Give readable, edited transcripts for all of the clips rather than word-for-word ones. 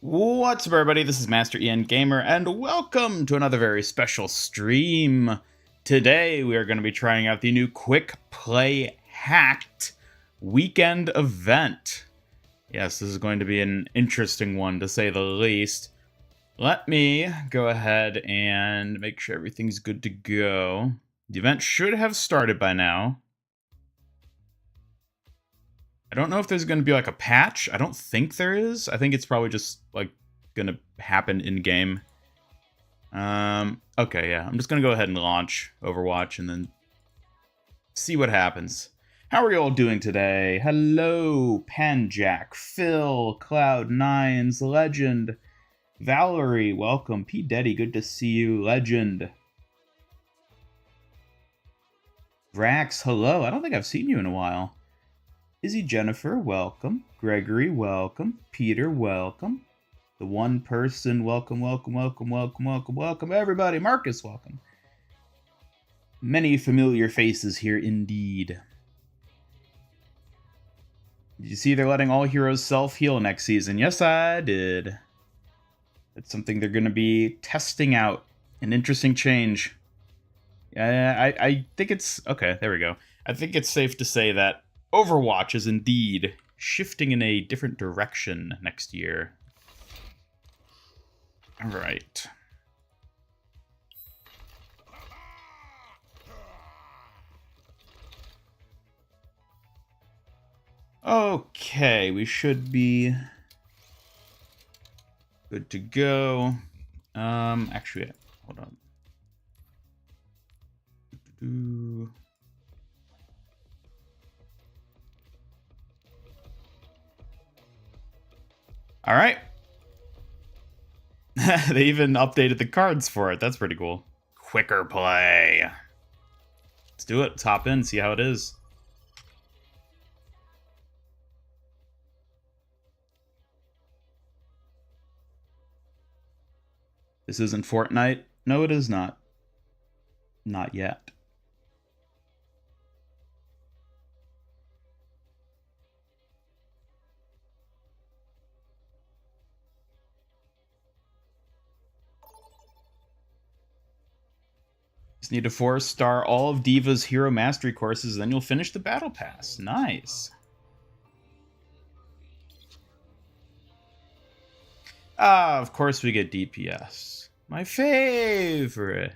What's up, everybody? This is Master Ian Gamer, and welcome to another very special stream. Today, we are going to be trying out the new Quick Play Hacked weekend event. Yes, this is going to be an interesting one, to say the least. Let me go ahead and make sure everything's good to go. The event should have started by now. I don't know if there's going to be like a patch. I don't think there is. I think it's probably just like going to happen in game. Okay, yeah. I'm just going to go ahead and launch Overwatch and then see what happens. How are you all doing today? Hello, Panjack, Phil, Cloud9's Legend, Valerie, welcome. P. Deddy, good to see you. Legend. Vrax, hello. I don't think I've seen you in a while. Izzy Jennifer, welcome. Gregory, welcome. Peter, welcome. The one person, welcome, welcome, welcome, welcome, welcome, welcome. Everybody, Marcus, welcome. Many familiar faces here indeed. Did you see they're letting all heroes self-heal next season? Yes, I did. It's something they're going to be testing out. An interesting change. I think it's... Okay, there we go. I think it's safe to say that Overwatch is indeed shifting in a different direction next year. All right. Okay, we should be good to go. Actually, hold on. All right. They even updated the cards for it. That's pretty cool. Quicker play. Let's do it. Let's hop in, see how it is. This isn't Fortnite. No, it is not. Not yet. Just need to 4-star all of D.Va's hero mastery courses, then you'll finish the battle pass. Nice. Ah, of course we get DPS. My favorite.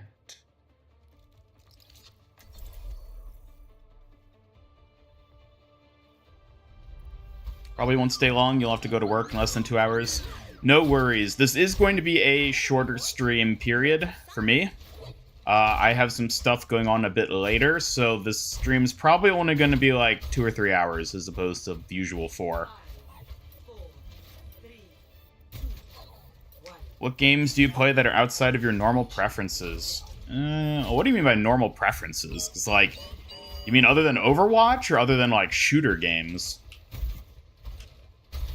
Probably won't stay long. You'll have to go to work in less than 2 hours. No worries. This is going to be a shorter stream period for me. I have some stuff going on a bit later, so this stream is probably only going to be like 2 or 3 hours as opposed to the usual 4. What games do you play that are outside of your normal preferences? What do you mean by normal preferences? It's like, you mean other than Overwatch or other than like shooter games?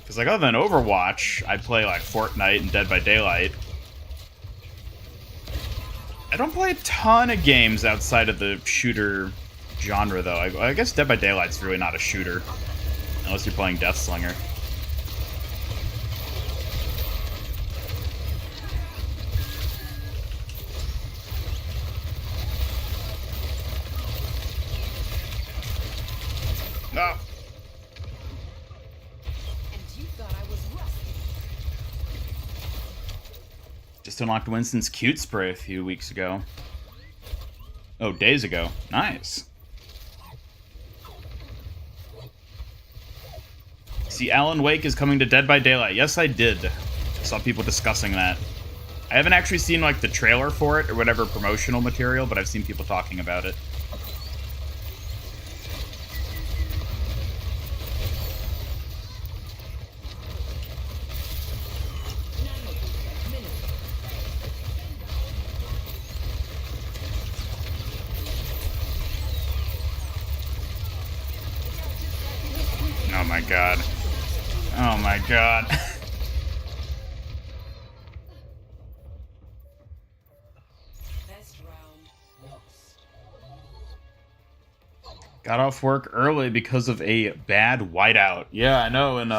Because like other than Overwatch, I play like Fortnite and Dead by Daylight. I don't play a ton of games outside of the shooter genre, though. I guess Dead by Daylight's really not a shooter, unless you're playing Deathslinger. No. Just unlocked Winston's cute spray a few weeks ago. Oh, days ago. Nice. See, Alan Wake is coming to Dead by Daylight. Yes, I did. I saw people discussing that. I haven't actually seen, like, the trailer for it or whatever promotional material, but I've seen people talking about it. Oh my god. Oh my god. Got off work early because of a bad whiteout. Yeah, I know in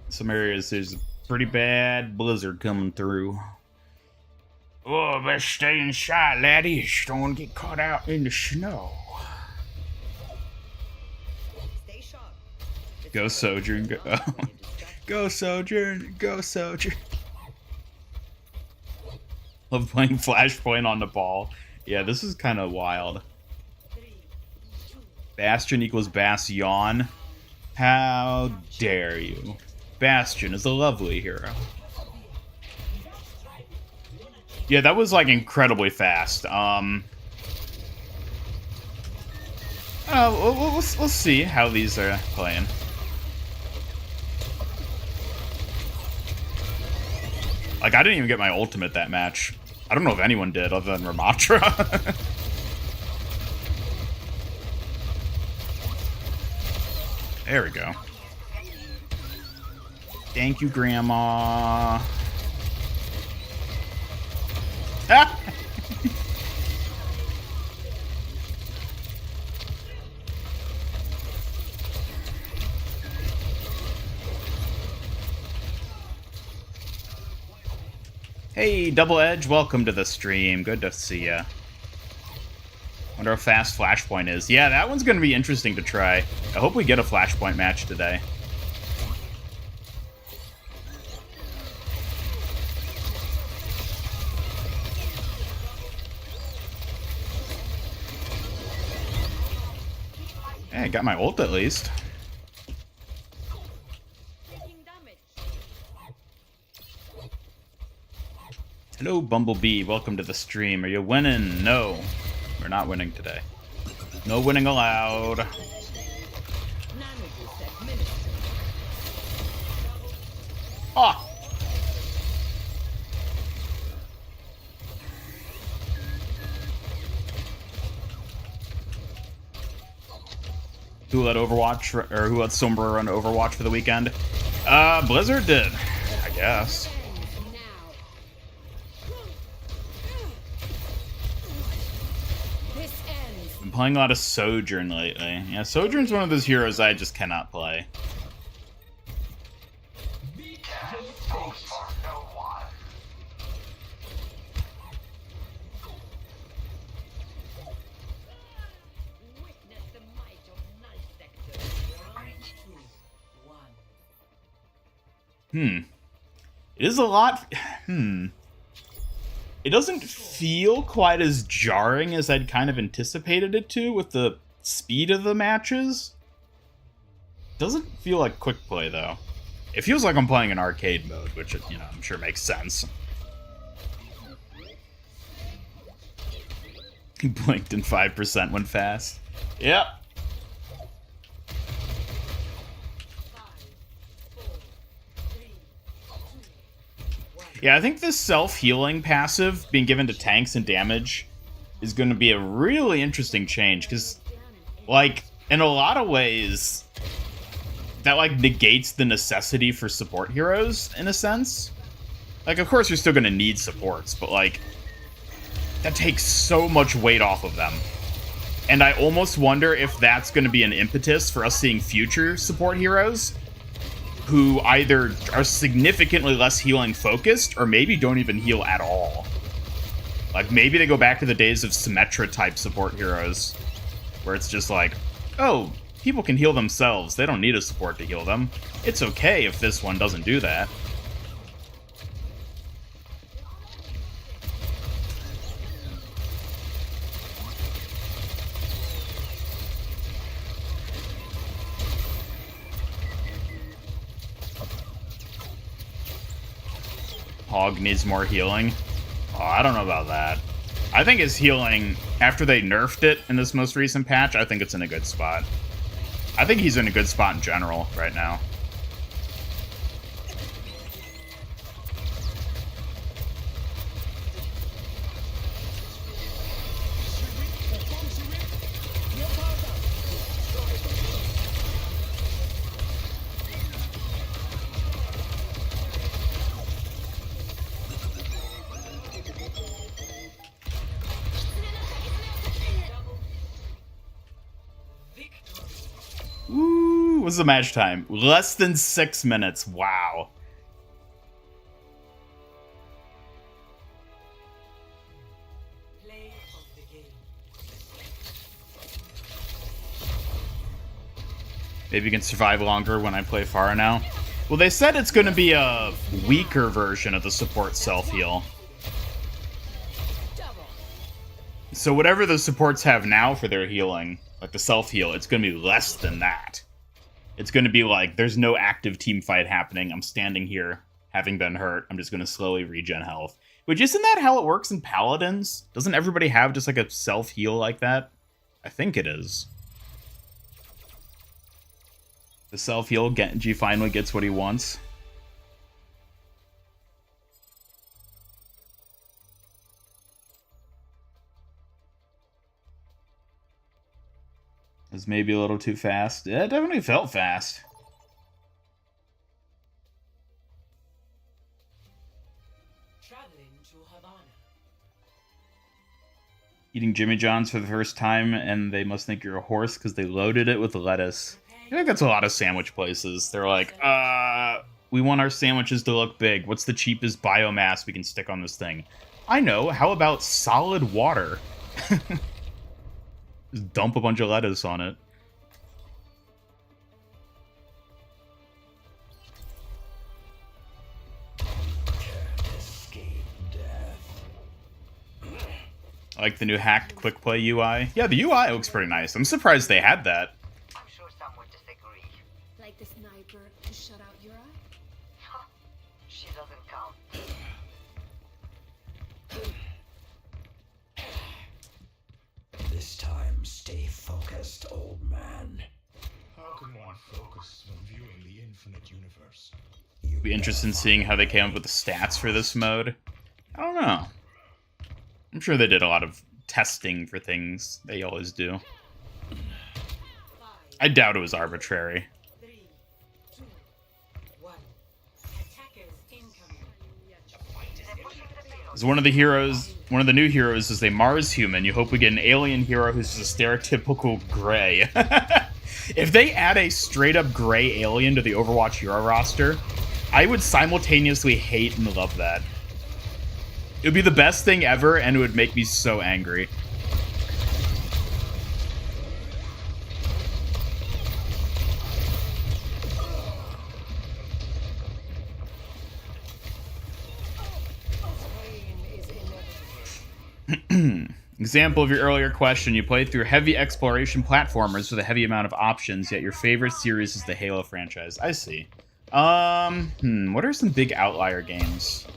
some areas there's pretty bad blizzard coming through. Oh, best stay inside, laddie. Don't want to get caught out in the snow. Stay sharp. Go Sojourn, go. Go Sojourn, go Sojourn. Love playing Flashpoint on the ball. Yeah, this is kind of wild. Bastion equals Bastion. How dare you? Bastion is a lovely hero. Yeah, that was like incredibly fast. We'll see how these are playing. Like, I didn't even get my ultimate that match. I don't know if anyone did other than Ramatra. There we go. Thank you, Grandma. Ah! Hey, Double Edge, welcome to the stream. Good to see ya. Wonder how fast Flashpoint is. Yeah, that one's gonna be interesting to try. I hope we get a Flashpoint match today. Hey, I got my ult at least. Hello, Bumblebee. Welcome to the stream. Are you winning? No. We're not winning today. No winning allowed. Ah! Who let Overwatch, or who let Sombra run Overwatch for the weekend? Blizzard did, I guess. Been playing a lot of Sojourn lately. Yeah, Sojourn's one of those heroes I just cannot play. It is a lot. It doesn't feel quite as jarring as I'd kind of anticipated it to with the speed of the matches. Doesn't feel like quick play, though. It feels like I'm playing in arcade mode, which, you know, I'm sure makes sense. He blinked and 5% went fast. Yep. Yeah, I think this self-healing passive being given to tanks and damage is going to be a really interesting change, because, like, in a lot of ways, that, like, negates the necessity for support heroes, in a sense. Like, of course you're still going to need supports, but, like, that takes so much weight off of them. And I almost wonder if that's going to be an impetus for us seeing future support heroes who either are significantly less healing focused, or maybe don't even heal at all. Like, maybe they go back to the days of Symmetra-type support heroes, where it's just like, oh, people can heal themselves, they don't need a support to heal them. It's okay if this one doesn't do that. Hog needs more healing. Oh, I don't know about that. I think his healing, after they nerfed it in this most recent patch, I think it's in a good spot. I think he's in a good spot in general right now. What's the match time? Less than 6 minutes. Wow. Maybe you can survive longer when I play Pharah now. Well, they said it's going to be a weaker version of the support self-heal. So whatever the supports have now for their healing, like the self-heal, it's going to be less than that. It's going to be like, there's no active team fight happening. I'm standing here, having been hurt. I'm just going to slowly regen health. Which, isn't that how it works in Paladins? Doesn't everybody have just like a self-heal like that? I think it is. The self-heal, Genji finally gets what he wants. It was maybe a little too fast. Yeah, it definitely felt fast. Eating Jimmy John's for the first time, and they must think you're a horse because they loaded it with lettuce. I think that's a lot of sandwich places. They're like, we want our sandwiches to look big. What's the cheapest biomass we can stick on this thing? I know. How about solid water? Just dump a bunch of lettuce on it. I like the new hacked quick play UI. Yeah, the UI looks pretty nice. I'm surprised they had that. I'm sure some would disagree. Like the sniper to shut out your eye? Huh. She doesn't count. This time, stay focused, old man. How can one focus when viewing the infinite universe? Be interested in seeing how they came up with the stats for this mode. I don't know. I'm sure they did a lot of testing for things. They always do. I doubt it was arbitrary. 3, 2, 1. Attackers incoming. As one of the heroes, one of the new heroes is a Mars human. You hope we get an alien hero who's just a stereotypical gray. If they add a straight-up gray alien to the Overwatch hero roster, I would simultaneously hate and love that. It would be the best thing ever, and it would make me so angry. Example of your earlier question, you played through heavy exploration platformers with a heavy amount of options, yet your favorite series is the Halo franchise. I see. What are some big outlier games?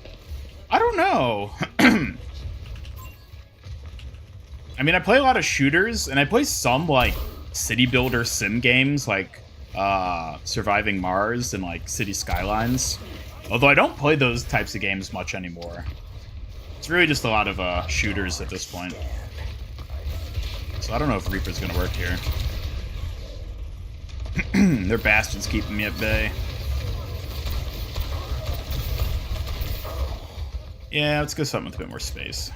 I don't know. I mean, I play a lot of shooters, and I play some, like, city builder sim games, like, Surviving Mars and, like, City Skylines. Although I don't play those types of games much anymore. It's really just a lot of, shooters at this point. So I don't know if Reaper's gonna work here. Their Bastion's keeping me at bay. Yeah, let's go something with a bit more space.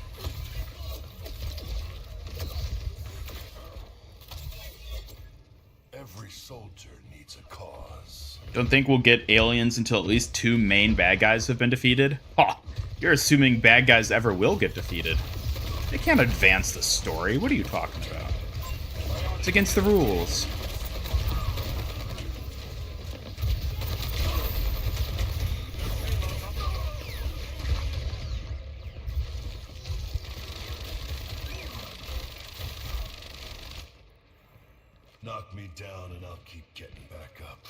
Every soldier needs a cause. Don't think we'll get aliens until at least 2 main bad guys have been defeated? Ha! You're assuming bad guys ever will get defeated. They can't advance the story. What are you talking about? It's against the rules. Knock me down and I'll keep getting back up.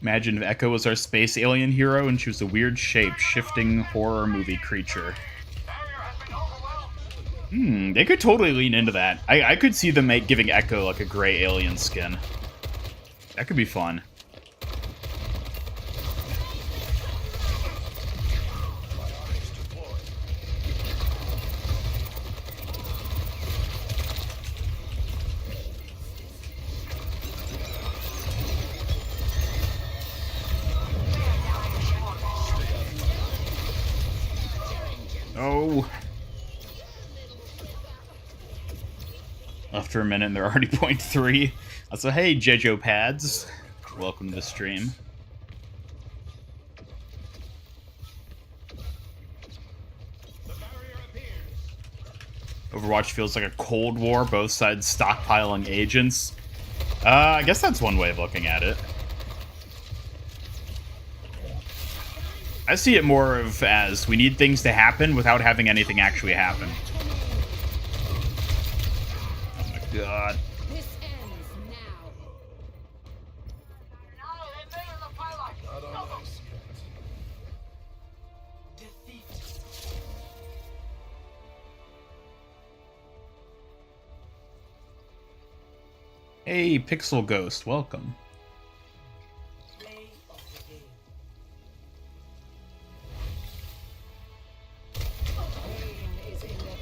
Imagine if Echo was our space alien hero and she was a weird shape-shifting horror movie creature. They could totally lean into that. I could see them giving Echo like a gray alien skin. That could be fun. Oh. After a minute, they're already 0.3. So, hey, Jejo Pads. Welcome to the stream. Overwatch feels like a Cold War, both sides stockpiling agents. I guess that's one way of looking at it. I see it more of as we need things to happen without having anything actually happen. Oh my god. This ends now. Hey, Pixel Ghost, welcome. Play of the game. Pain is inevitable.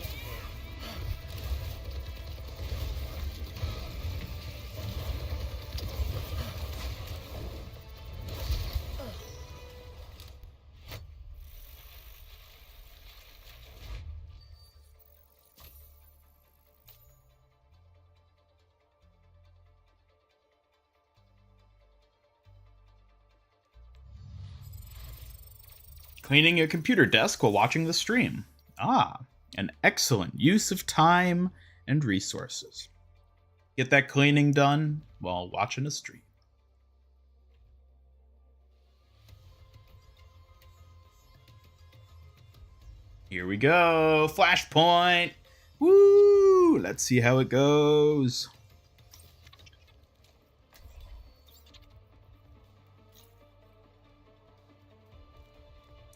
Cleaning your computer desk while watching the stream. Ah, an excellent use of time and resources. Get that cleaning done while watching a stream. Here we go. Flashpoint. Woo! Let's see how it goes.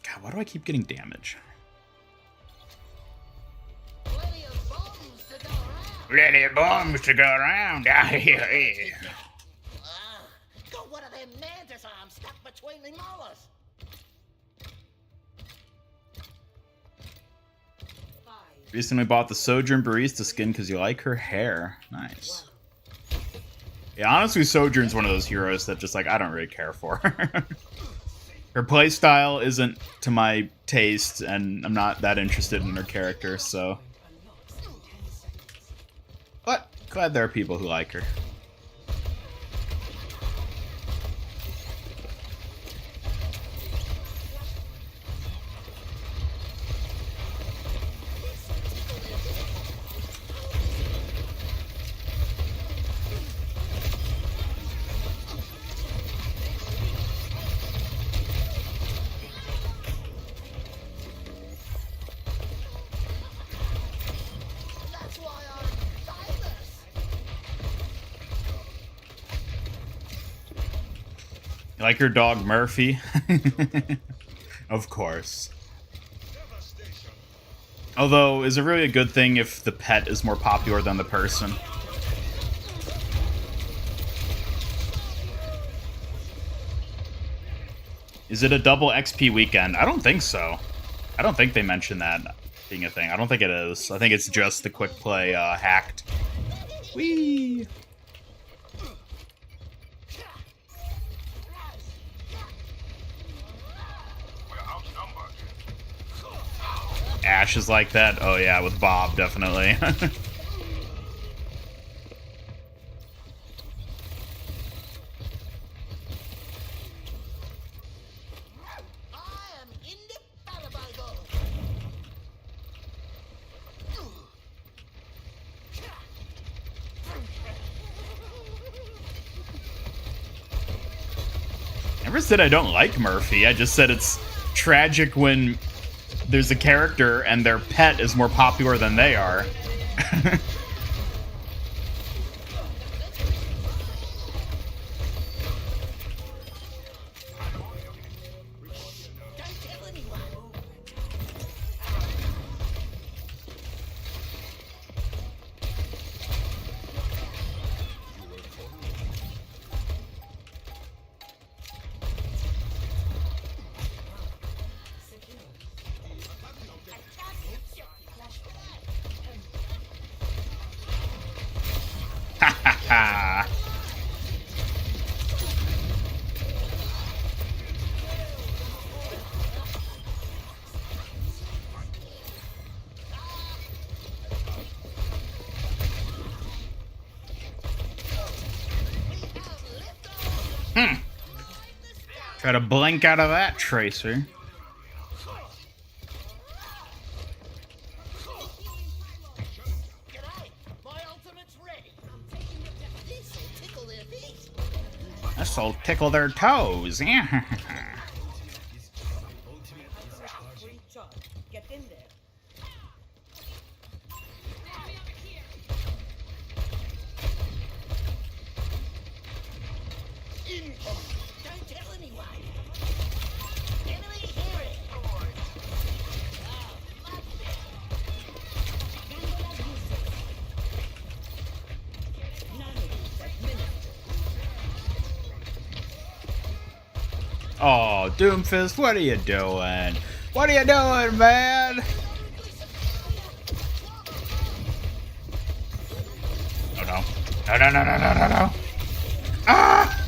God, why do I keep getting damage? Plenty of bombs to go around. Plenty of bombs to go around. Got one of them mantis arms stuck between the molars. 5, Recently bought the Sojourn Barista skin because you like her hair. Nice. Yeah, honestly, Sojourn's one of those heroes that just, like, I don't really care for. Her playstyle isn't to my taste, and I'm not that interested in her character, so... But, glad there are people who like her. That's why I'm famous. You like your dog, Murphy? Of course. Although, is it really a good thing if the pet is more popular than the person? Is it a double XP weekend? I don't think so. I don't think they mentioned that being a thing. I don't think it is. I think it's just the quick play hacked. Whee! Ash is like that? Oh yeah, with Bob, definitely. I am indefatigable. Never said I don't like Murphy. I just said it's tragic when there's a character and their pet is more popular than they are. Don't tell anyone. Ha ha ha! Try to blink out of that, Tracer. G'day, my ultimate's ready. This'll tickle their This'll tickle their toes. Free charge. Get in there. Incoming. Don't tell anyone. Enemy here. Oh, Doomfist, what are you doing? What are you doing, man? Oh no. No, no, no, no, no, no, no. Ah!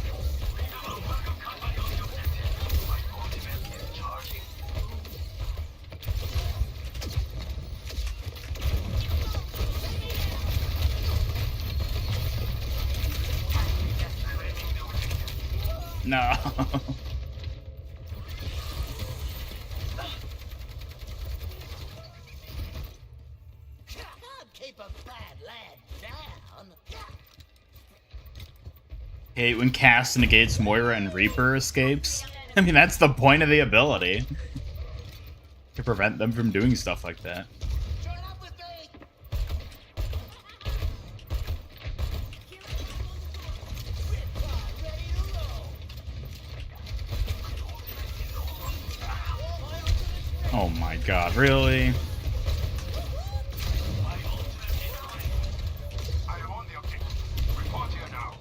No. Can't keep a bad lad down. Hate when Cass negates Moira and Reaper escapes. I mean, that's the point of the ability. To prevent them from doing stuff like that. Join up with me. Ready to roll. Oh my god, really? I am on the objective. Report here now.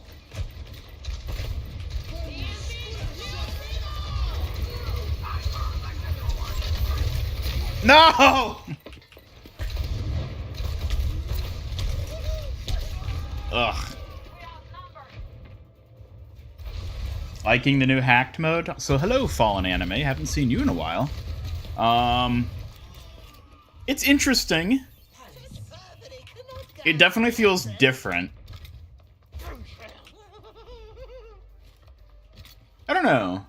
No! Ugh. Liking the new hacked mode? So hello, Fallen Anime. Haven't seen you in a while. It's interesting. It definitely feels different. I don't know.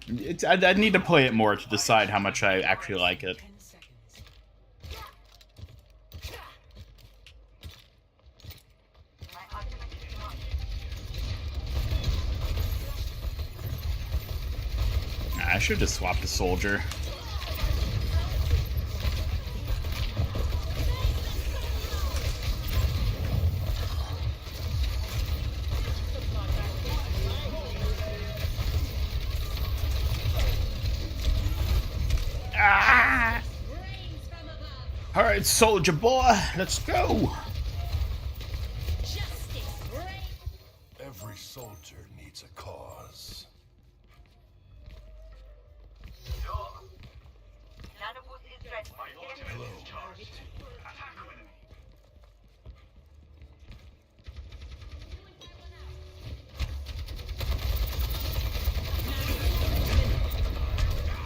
I'd need to play it more to decide how much I actually like it. 10 seconds. I should just swap the soldier. Ah! Rains from above. All right, soldier boy, let's go. Justice reigns. Every soldier needs a cause.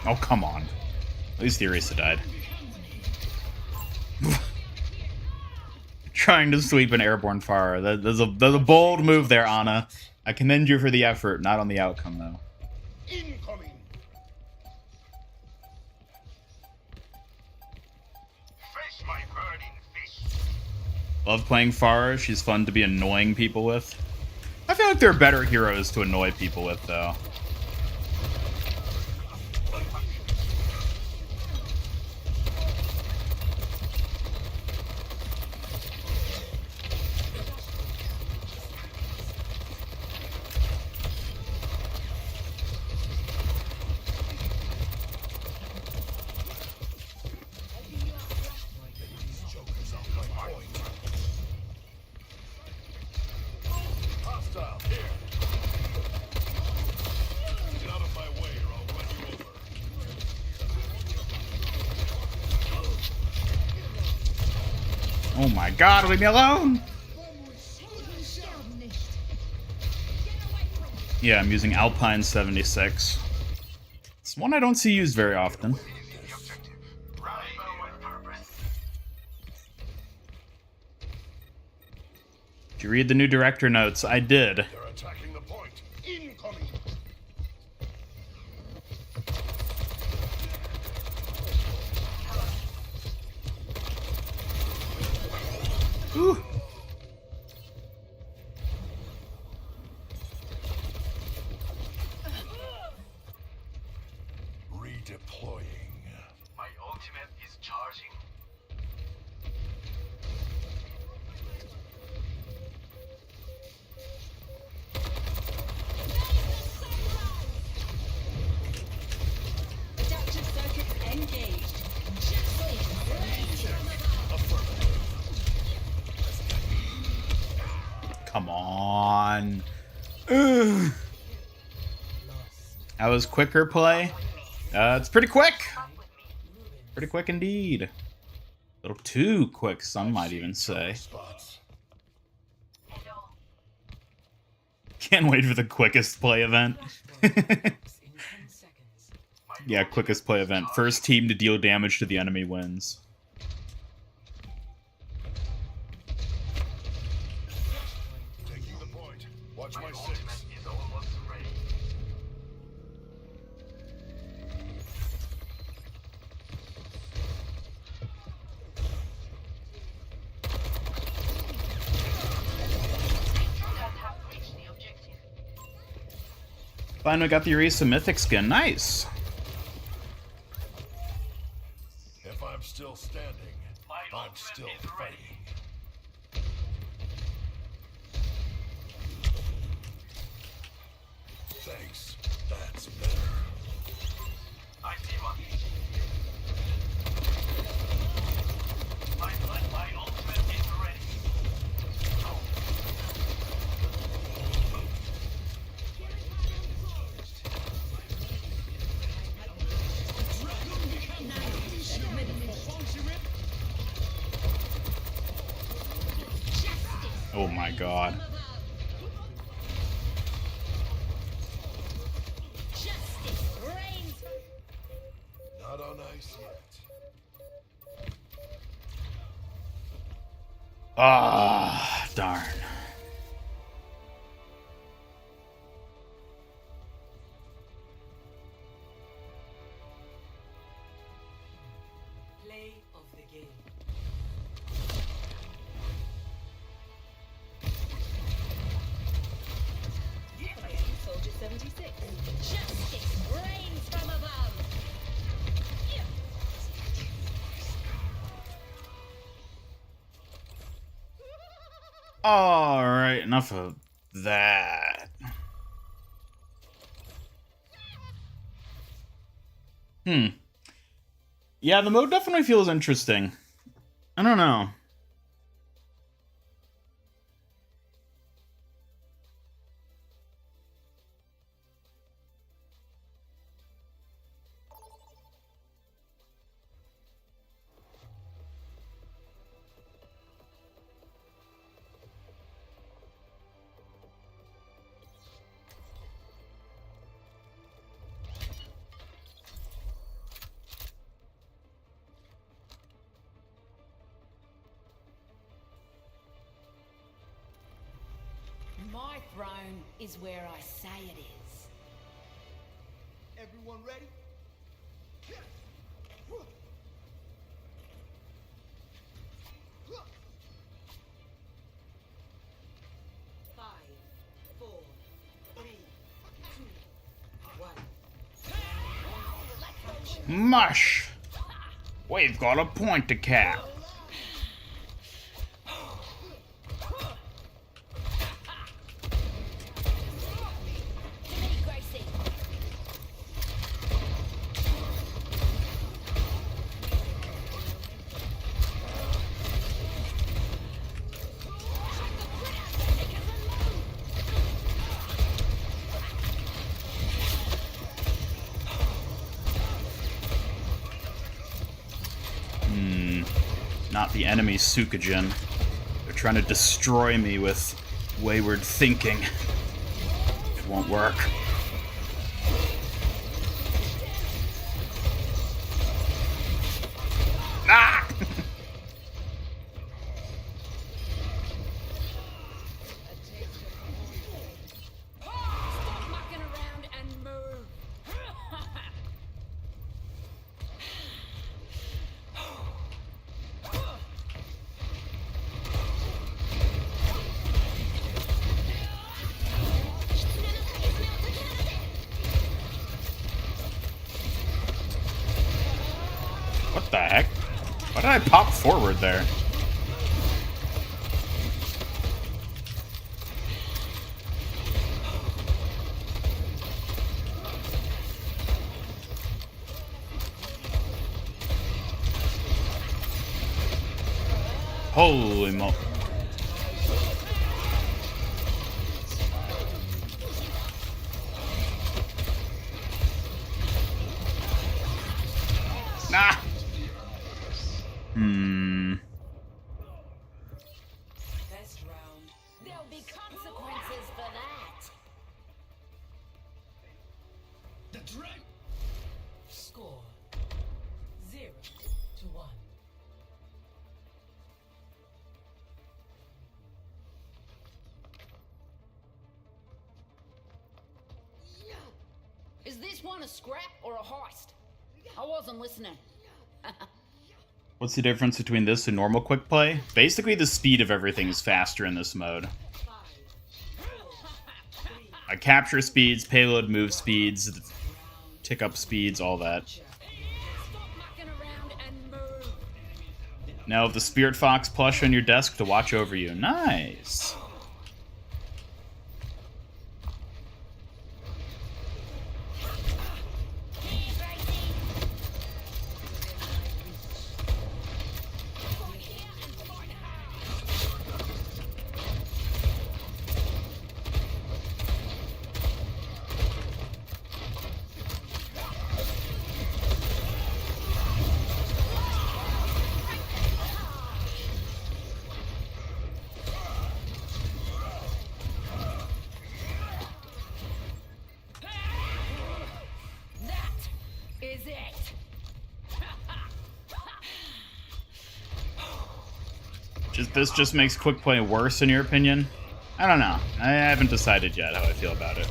Oh, come on. At least the Orisa died. Trying to sweep an airborne fire. There's a bold move there, Anna. I commend you for the effort, not on the outcome, though. Incoming. Face my burning fist. Love playing Farah. She's fun to be annoying people with. I feel like there are better heroes to annoy people with, though. Hostile here. Get out of my way or I'll run you over. Oh my god, leave me alone! Yeah, I'm using Alpine 76. It's one I don't see used very often. The objective. Rainbow with purpose. Did you read the new director notes? I did. They're attacking the point. Incoming. Ooh. Come on. Ugh. That was quicker play. It's pretty quick. Pretty quick indeed. A little too quick, some might even say. Spots. Can't wait for the quickest play event. Yeah, quickest play event. First team to deal damage to the enemy wins. Taking the point. Watch my six. Finally got the Orisa Mythic skin. Nice. If I'm still standing, I'm still fighting. Thanks. That's better. I see one. My ultimate is ready. Oh my god. Justice reigns. Not on ice yet. Ah, darn. Play of the game. Soldier 76. Justice reigns from above. Alright, enough of that. Yeah, the mode definitely feels interesting. I don't know. My throne is where I say it is. Everyone ready? Five, four, three, two, one. Mush! We've got a point to cap. Gracie. Not the enemy Sukagen. They're trying to destroy me with wayward thinking. It won't work. Ah! Stop mucking around and move. What the heck? Why did I pop forward there? Holy mo... this one a scrap or a heist? I wasn't listening. What's the difference between this and normal quick play? Basically, the speed of everything is faster in this mode. Capture speeds, payload move speeds, tick up speeds, all that. Stop mucking around and move. Now have the Spirit Fox plush on your desk to watch over you. Nice. Is it? This just makes quick play worse, in your opinion? I don't know. I haven't decided yet how I feel about it.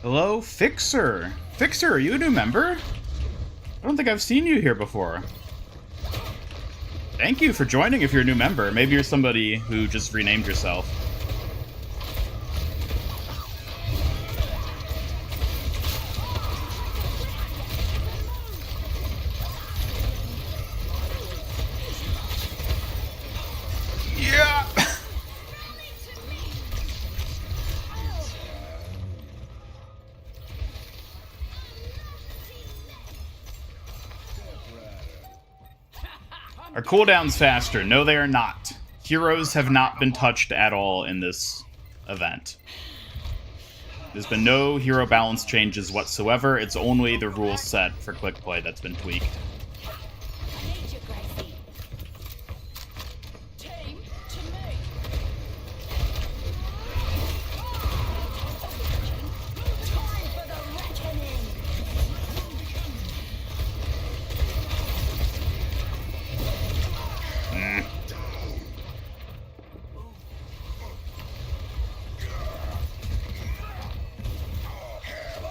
Hello, Fixer. Fixer, are you a new member? I don't think I've seen you here before. Thank you for joining if you're a new member. Maybe you're somebody who just renamed yourself. Yeah! Our cooldown's faster. No, they are not. Heroes have not been touched at all in this event. There's been no hero balance changes whatsoever. It's only the rule set for quick play that's been tweaked. I need you, Gracie. Team to me. Time for the reckoning.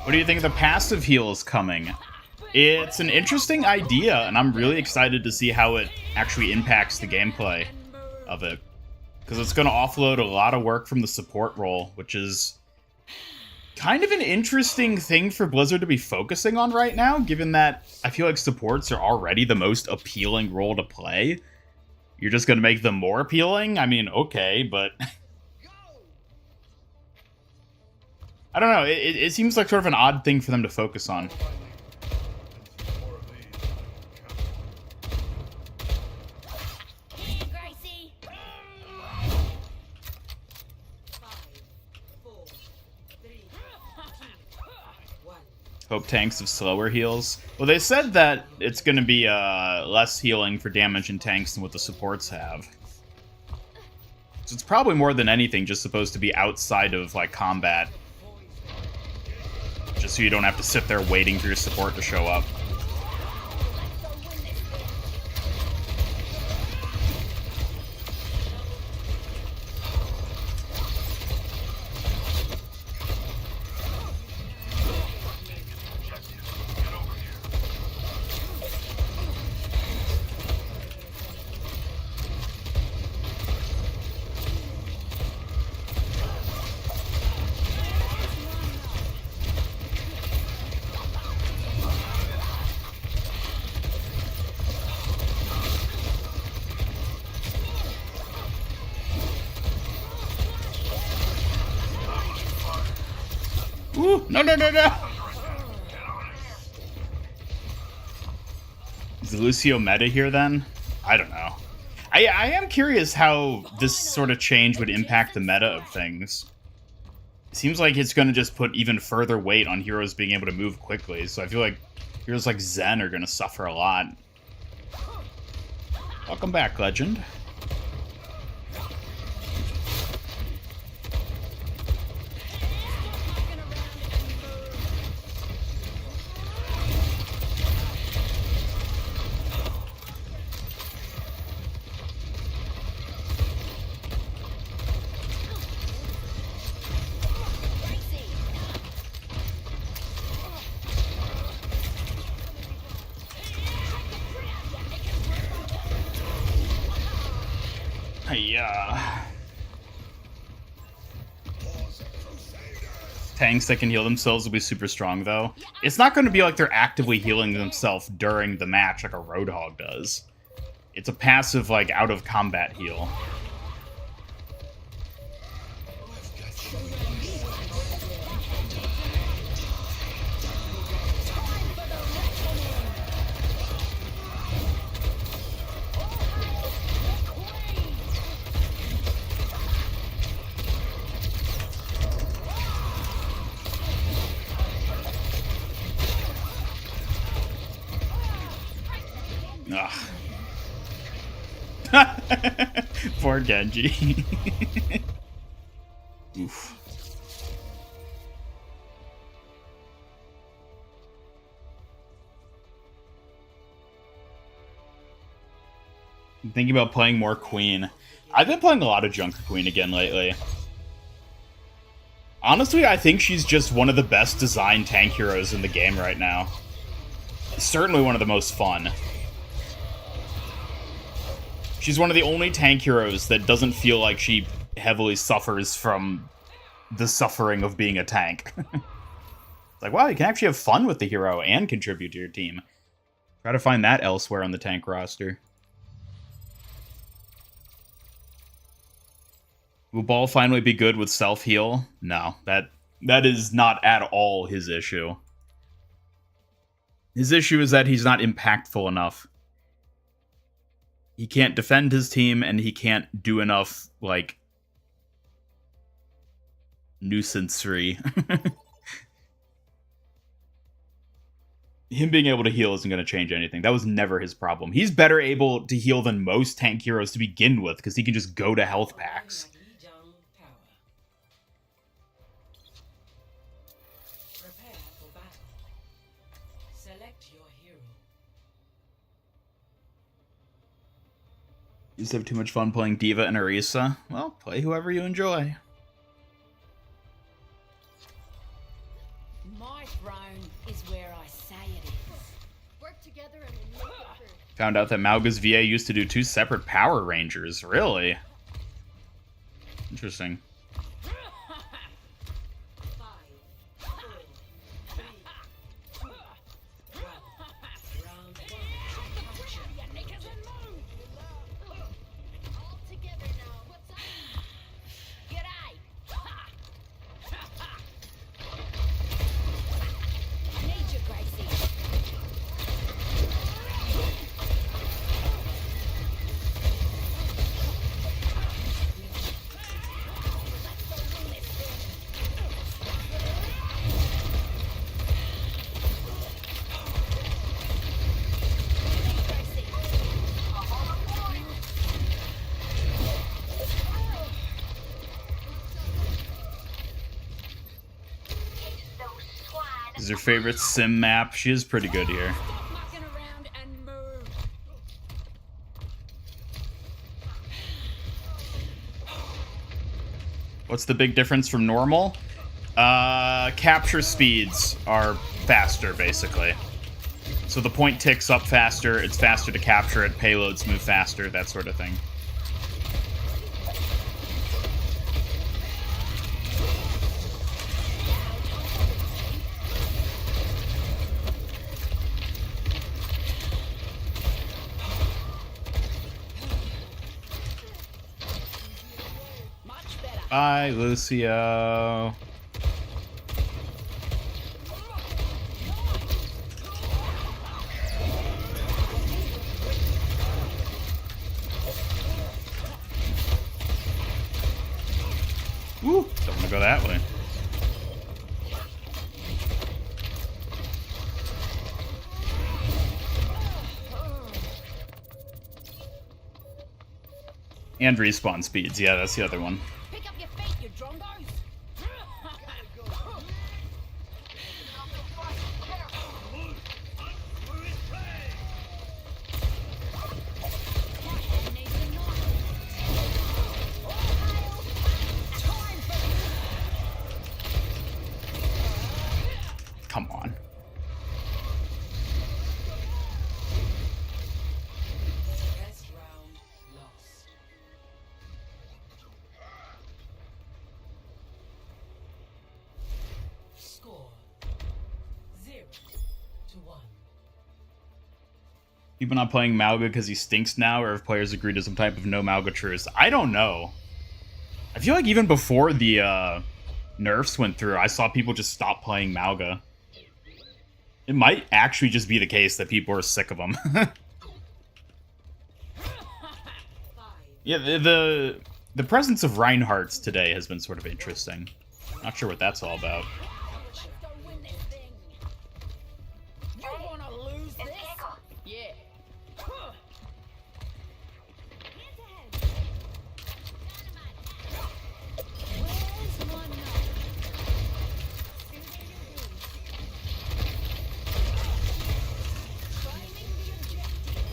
What do you think of the passive heals coming? It's an interesting idea, and I'm really excited to see how it actually impacts the gameplay of it. Because it's going to offload a lot of work from the support role, which is kind of an interesting thing for Blizzard to be focusing on right now, given that I feel like supports are already the most appealing role to play. You're just going to make them more appealing? I mean, okay, but I don't know. It seems like sort of an odd thing for them to focus on. Here, Gracie. 5, 4, 3, 2, 1. Hope tanks have slower heals. Well, they said that it's going to be less healing for damage in tanks than what the supports have. So it's probably more than anything just supposed to be outside of like combat. Just so you don't have to sit there waiting for your support to show up. Ooh, no, no, no, no! Is Lucio meta here then? I don't know. I am curious how this sort of change would impact the meta of things. It seems like it's going to just put even further weight on heroes being able to move quickly, so I feel like heroes like Zen are going to suffer a lot. Welcome back, Legend. Yeah. Tanks that can heal themselves will be super strong, though. It's not going to be like they're actively healing themselves during the match like a Roadhog does. It's a passive, like, out-of-combat heal. Ugh. Poor Genji. Oof. I'm thinking about playing more Queen. I've been playing a lot of Junker Queen again lately. Honestly, I think she's just one of the best designed tank heroes in the game right now. Certainly one of the most fun. She's one of the only tank heroes that doesn't feel like she heavily suffers from the suffering of being a tank. It's like, wow, you can actually have fun with the hero and contribute to your team. Try to find that elsewhere on the tank roster. Will Ball finally be good with self-heal? No, that is not at all his issue. His issue is that he's not impactful enough. He can't defend his team, and he can't do enough, like, nuisancery. Him being able to heal isn't going to change anything. That was never his problem. He's better able to heal than most tank heroes to begin with, because he can just go to health packs. You just have too much fun playing D.Va and Orisa? Well, play whoever you enjoy. My throne is where I say it is. Work together and we'll make it through. Found out that Mauga's VA used to do 2 separate Power Rangers. Really? Interesting. Is her favorite sim map? She is pretty good here. Stop mucking around and move. What's the big difference from normal? Capture speeds are faster, basically. So the point ticks up faster, it's faster to capture it, payloads move faster, that sort of thing. Bye, Lucio. go that way. And respawn speeds. Yeah, that's the other one. Pick up your feet, you drongos. Come on. Best round lost. Score 0-1. People not playing mauga because he stinks now, or if players agree to some type of no mauga truce. I don't know. I feel like even before the nerfs went through, I saw people just stop playing mauga. It might actually just be the case that people are sick of them. Yeah, the presence of Reinhardt's today has been sort of interesting. Not sure what that's all about. Let's go win this thing. You wanna lose this? Yeah. Where's my knife? Claiming the objective.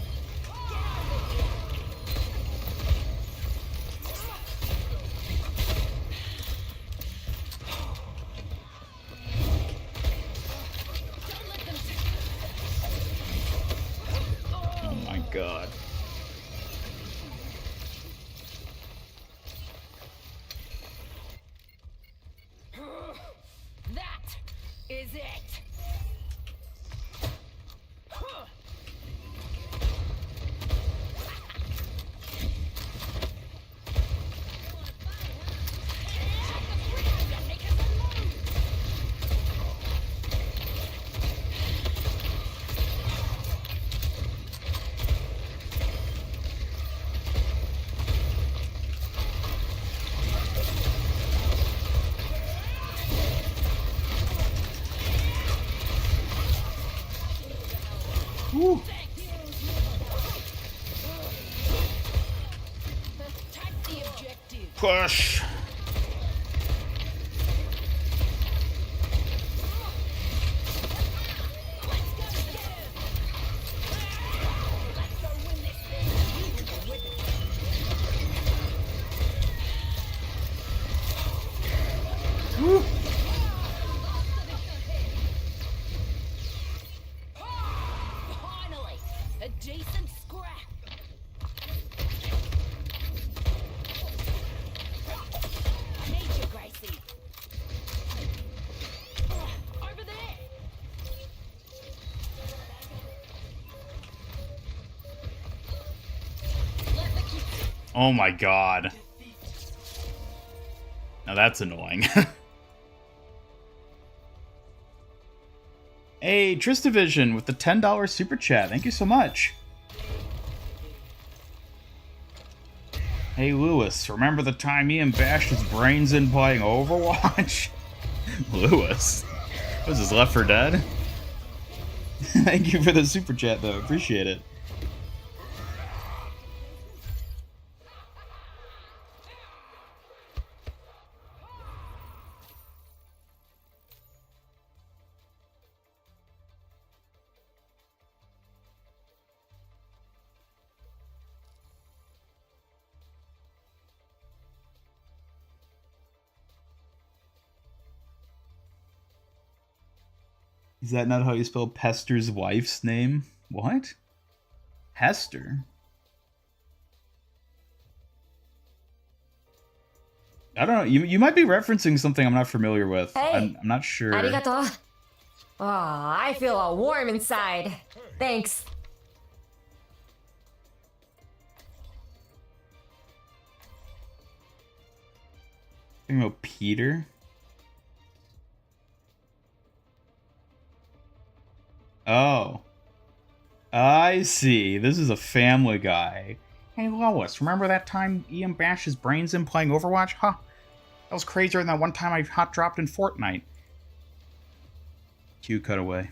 Don't let them Oh my god. That is it. Woo. Take the objective. Push. Woo. Finally, a decent scrap. Need you, Gracie. Over there. Let the kids. Oh my god. Now that's annoying. Hey, Tristavision with the $10 super chat. Thank you so much. Hey, Lewis, remember the time Ian bashed his brains in playing Overwatch? Lewis? Was this Left 4 Dead? Thank you for the super chat, though. Appreciate it. Is that not how you spell Pester's wife's name? What? Hester? I don't know. You might be referencing something I'm not familiar with. Hey. I'm not sure. Arigato. Oh, I feel all warm inside. Thanks. Thinking about Peter? Oh. I see. This is a Family Guy. Hey, Lois, remember that time Ian bashed his brains in playing Overwatch? Huh? That was crazier than that one time I hot dropped in Fortnite. Cue cutaway.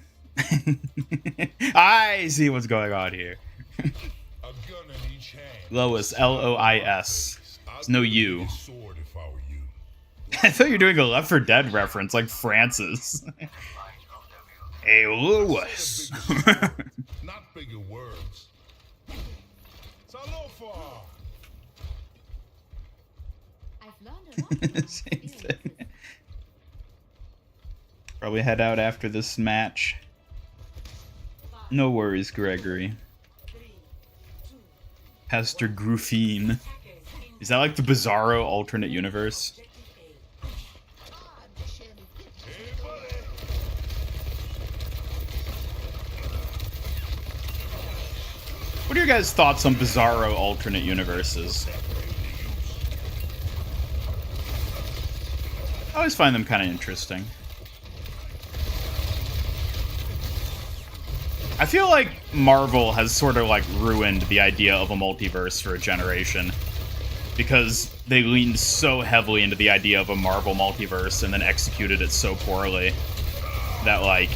I see what's going on here. A gun in each hand. Lois, Lois. There's no U. Sword if I were you. I thought you were doing a Left 4 Dead reference, like Francis. Hey, Lewis. Not bigger words. Salofa. I've learned a lot. Same thing. Probably head out after this match. No worries, Gregory. Pastor Gruffine. Is that like the Bizarro alternate universe? What are your guys' thoughts on Bizarro alternate universes? I always find them kind of interesting. I feel like Marvel has sort of like ruined the idea of a multiverse for a generation because they leaned so heavily into the idea of a Marvel multiverse and then executed it so poorly that like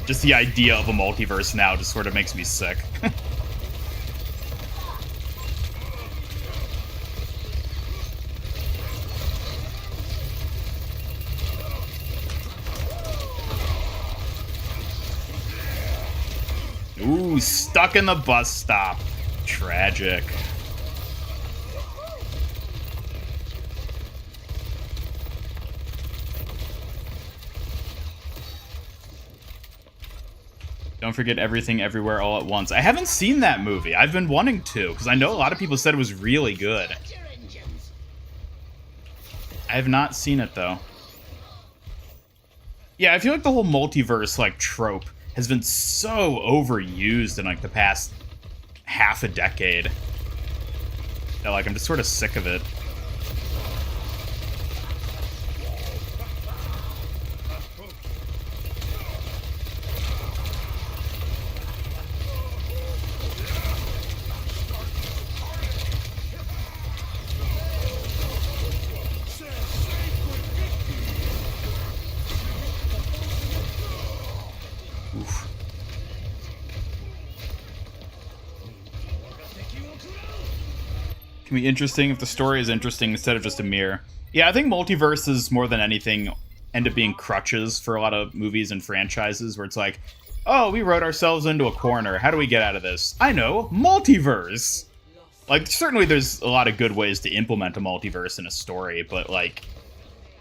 just the idea of a multiverse now just sort of makes me sick. Ooh, stuck in the bus stop. Tragic. Don't forget Everything Everywhere All at Once. I haven't seen that movie. I've been wanting to, because I know a lot of people said it was really good. I have not seen it, though. Yeah, I feel like the whole multiverse, like, trope has been so overused in, like, the past half a decade that, like, I'm just sort of sick of it. Oof. Can be interesting if the story is interesting instead of just a mirror. Yeah, I think multiverses, more than anything, end up being crutches for a lot of movies and franchises where it's like, oh, we wrote ourselves into a corner. How do we get out of this? I know, multiverse! Like, certainly there's a lot of good ways to implement a multiverse in a story, but, like,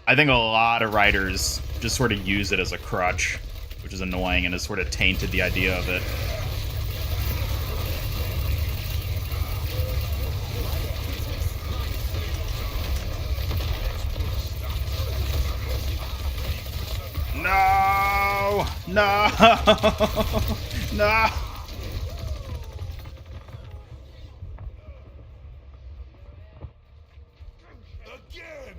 I think a lot of writers just sort of use it as a crutch, which is annoying and has sort of tainted the idea of it. No! No! No! Again,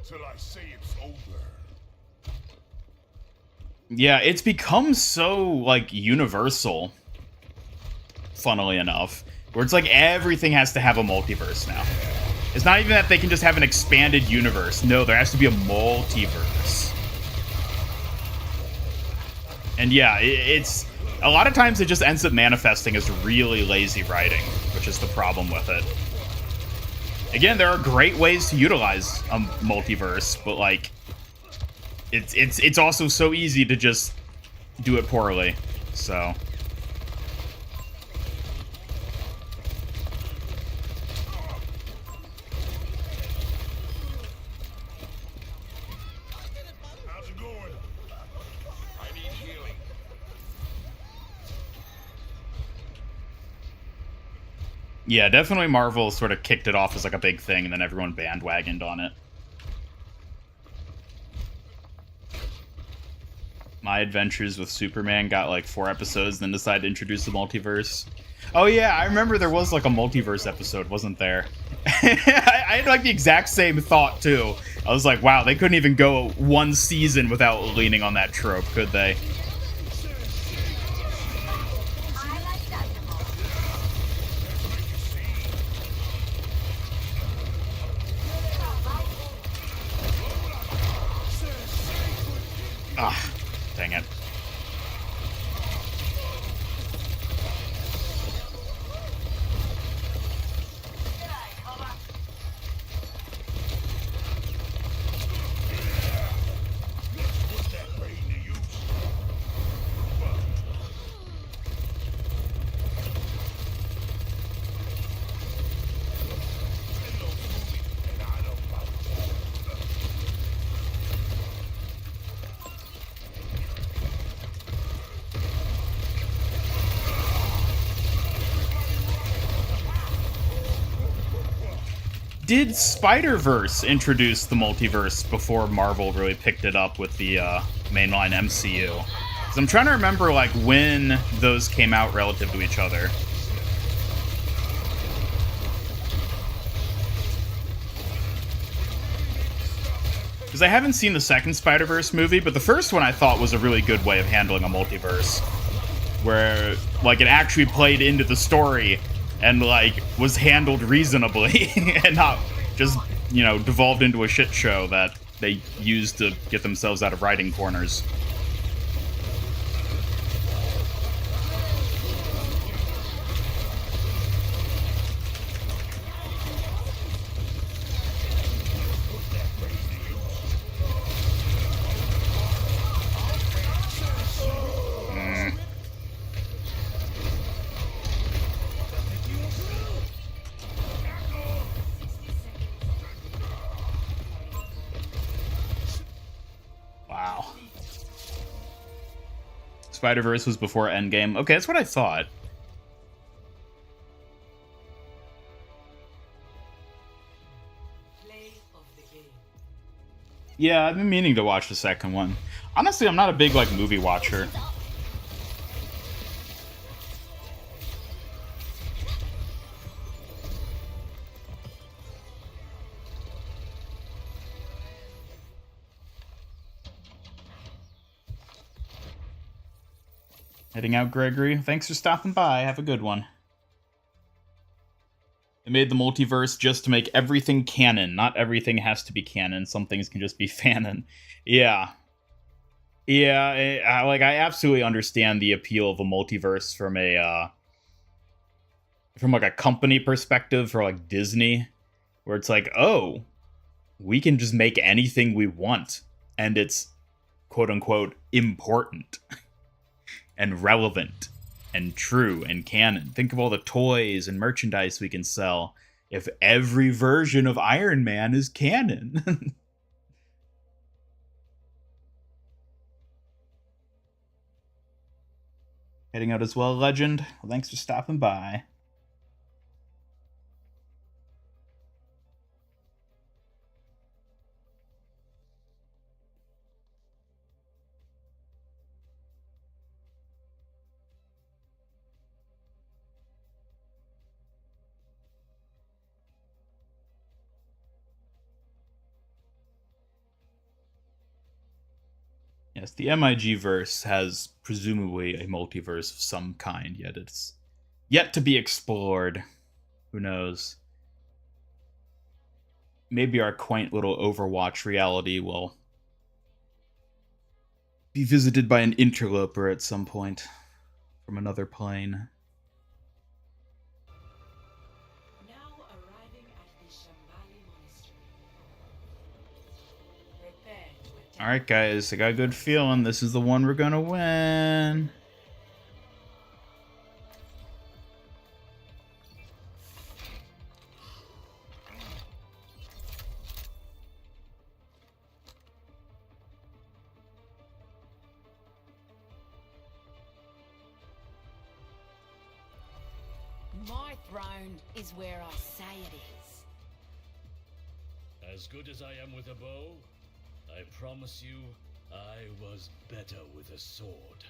till I say it's over. Yeah, it's become so, like, universal, funnily enough, where it's like everything has to have a multiverse now. It's not even that they can just have an expanded universe. No, there has to be a multiverse. And yeah, it's a lot of times it just ends up manifesting as really lazy writing, which is the problem with it. Again, there are great ways to utilize a multiverse, but like it's also so easy to just do it poorly. So How's it going? I need healing. yeah, definitely Marvel sort of kicked it off as like a big thing, and then everyone bandwagoned on it. My Adventures with Superman got like 4 episodes, then decided to introduce the multiverse. Oh yeah, I remember there was like a multiverse episode, wasn't there? I had like the exact same thought too. I was like, wow, they couldn't even go 1 season without leaning on that trope, could they? Ah, dang it. Did Spider-Verse introduce the multiverse before Marvel really picked it up with the mainline MCU? Because I'm trying to remember like when those came out relative to each other. Because I haven't seen the second Spider-Verse movie, but the first one I thought was a really good way of handling a multiverse. Where, like, it actually played into the story and, like, was handled reasonably and not just, you know, devolved into a shit show that they used to get themselves out of writing corners. Wow. Spider-Verse was before Endgame. Okay, that's what I thought. Play of the game. Yeah, I've been meaning to watch the second one. Honestly, I'm not a big, like, movie watcher. Heading out, Gregory. Thanks for stopping by. Have a good one. They made the multiverse just to make everything canon. Not everything has to be canon. Some things can just be fanon. Yeah. Yeah, I absolutely understand the appeal of a multiverse from a, from, like, a company perspective for, like, Disney. Where it's like, oh, we can just make anything we want. And it's, quote-unquote, important. And relevant and true and canon. Think of all the toys and merchandise we can sell if every version of Iron Man is canon. Heading out as well, Legend. Well, thanks for stopping by. Yes, the MIG verse has presumably a multiverse of some kind, yet it's yet to be explored. Who knows? Maybe our quaint little Overwatch reality will be visited by an interloper at some point from another plane. Now arriving at the Shambali Monastery. Prepare to attack. Alright, guys, I got a good feeling this is the one we're gonna win. My throne is where I say it is. As good as I am with a bow, I promise you, I was better with a sword.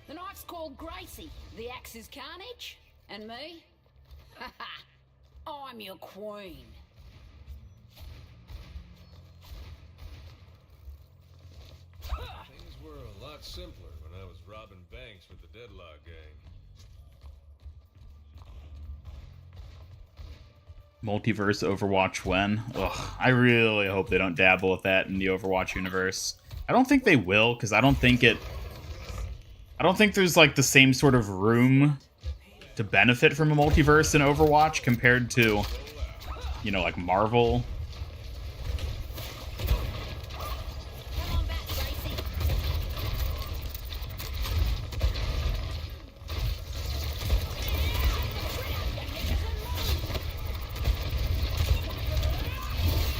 The knife's called Gracie, the axe is Carnage, and me? Haha, I'm your queen. Things were a lot simpler when I was robbing banks with the Deadlock gang. Multiverse Overwatch when? Ugh, I really hope they don't dabble with that in the Overwatch universe. I don't think they will, because I don't think there's like the same sort of room to benefit from a multiverse in Overwatch compared to, you know, like Marvel. Come on back, Gracie.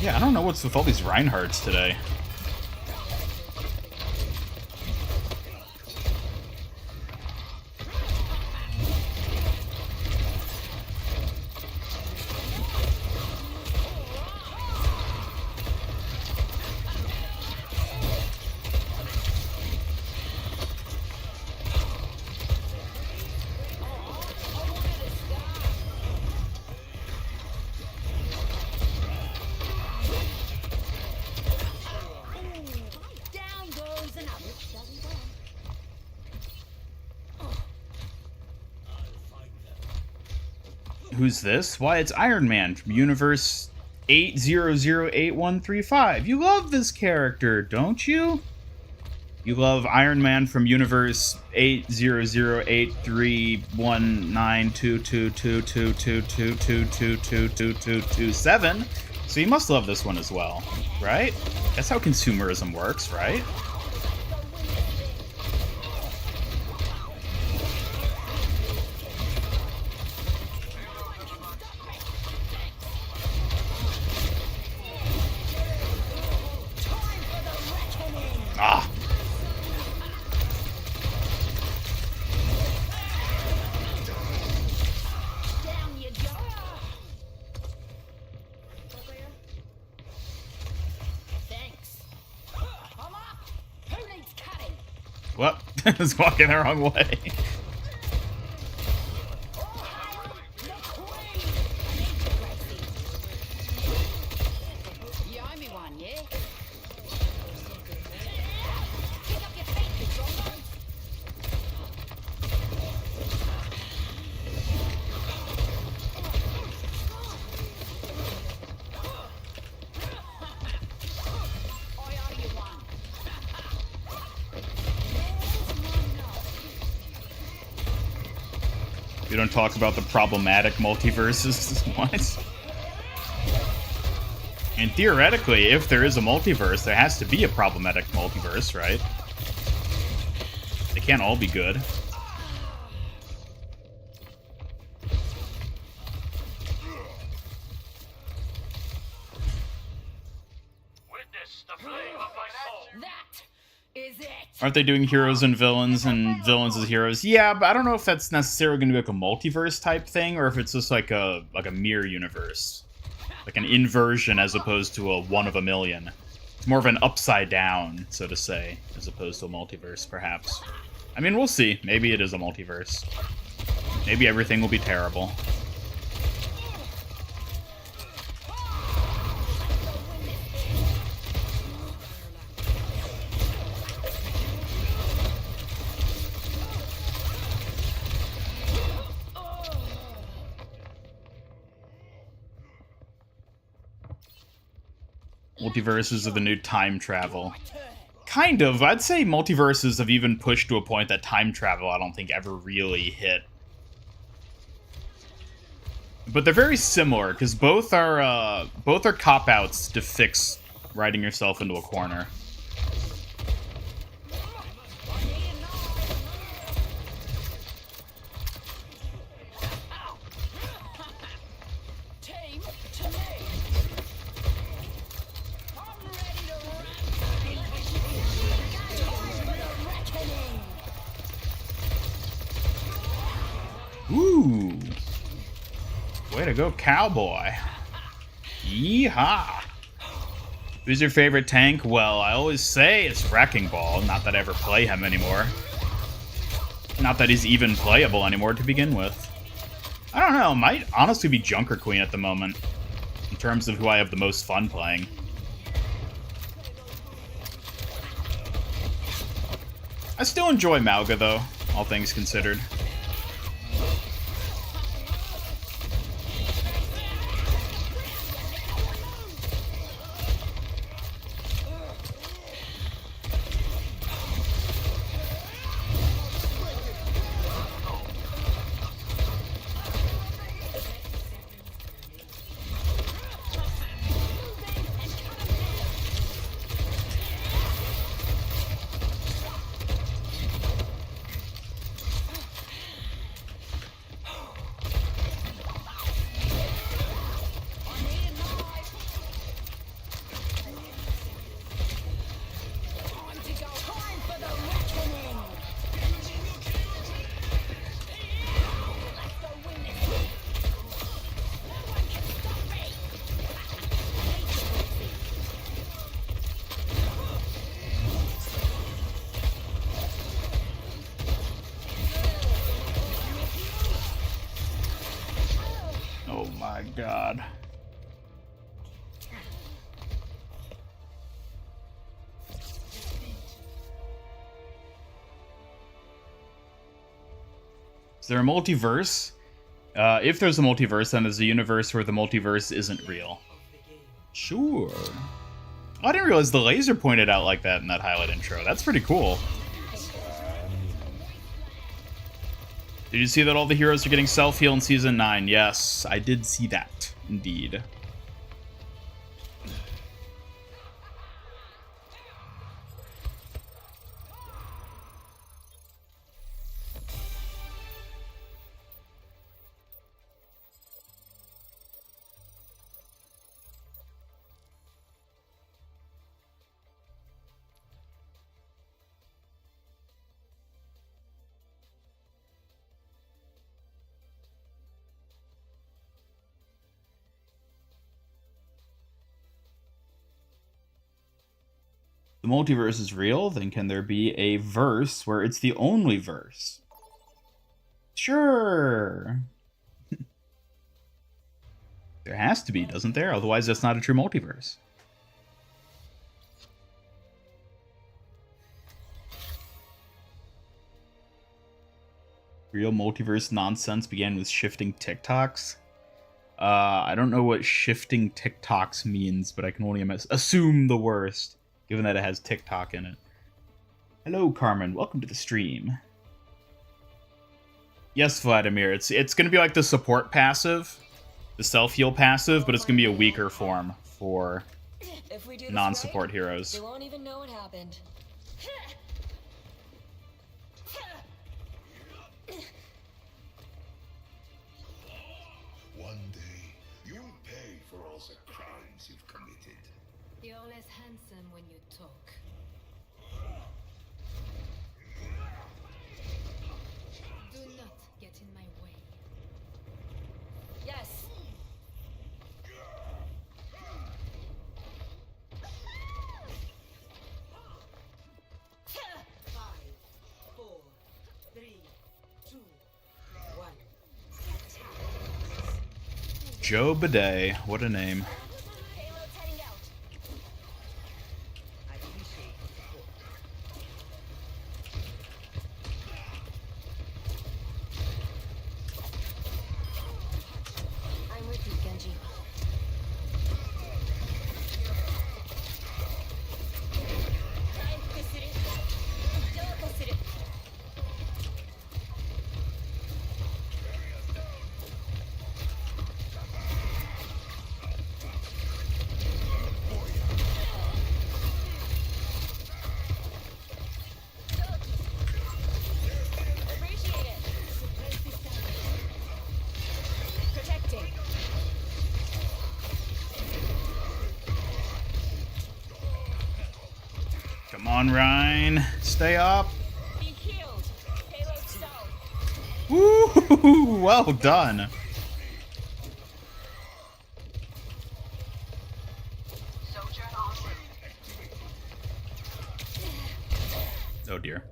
Yeah, I don't know what's with all these Reinhardts today. Down goes another. Who's this? Why, it's Iron Man from Universe 8008135. You love this character, don't you? You love Iron Man from Universe 80083192222222222222227. So you must love this one as well, right? That's how consumerism works, right? Ah. Down you go. Thanks. I'm up. Who needs cutting? What? I was walking the wrong way. You owe me one, yeah? Pick up your feet, you drombo. I owe you one. We don't talk about the problematic multiverses. What? And theoretically, if there is a multiverse, there has to be a problematic multiverse, right? They can't all be good. Witness the flame of my soul. That is it. Aren't they doing heroes and villains as heroes? Yeah, but I don't know if that's necessarily going to be like a multiverse type thing, or if it's just like a mirror universe. Like an inversion as opposed to a one of a million. It's more of an upside down, so to say, as opposed to a multiverse, perhaps. I mean, we'll see. Maybe it is a multiverse. Maybe everything will be terrible. Multiverses are the new time travel. Kind of. I'd say multiverses have even pushed to a point that time travel I don't think ever really hit. But they're very similar, because both are cop-outs to fix writing yourself into a corner. Team to me. I'm ready to run. Time for the reckoning. Ooh. Way to go, cowboy. Yeehaw. Who's your favorite tank? Well, I always say it's Wrecking Ball. Not that I ever play him anymore. Not that he's even playable anymore to begin with. I don't know. Might honestly be Junker Queen at the moment. In terms of who I have the most fun playing. I still enjoy Mauga, though, all things considered. Is there a multiverse? If there's a multiverse, then there's a universe where the multiverse isn't real. Sure. Oh, I didn't realize the laser pointed out like that in that highlight intro. That's pretty cool. Did you see that all the heroes are getting self-heal in Season 9? Yes, I did see that, indeed. The multiverse is real, then can there be a verse where it's the only verse? Sure. There has to be, doesn't there? Otherwise, that's not a true multiverse. Real multiverse nonsense began with shifting TikToks. I don't know what shifting TikToks means, but I can only assume the worst, given that it has TikTok in it. Hello, Carmen. Welcome to the stream. Yes, Vladimir. It's going to be like the support passive, the self-heal passive, but it's going to be a weaker form for non-support heroes. They won't even know what happened. One day, you'll pay for all the crimes you've committed. You're less handsome when you talk. Do not get in my way. Yes. Joe Bidet. What a name. I'm with you, Genji. Appreciate it. Protecting. Come on, Ryan. Stay up. Be healed. Payload stone. Woo! Well done. Oh dear.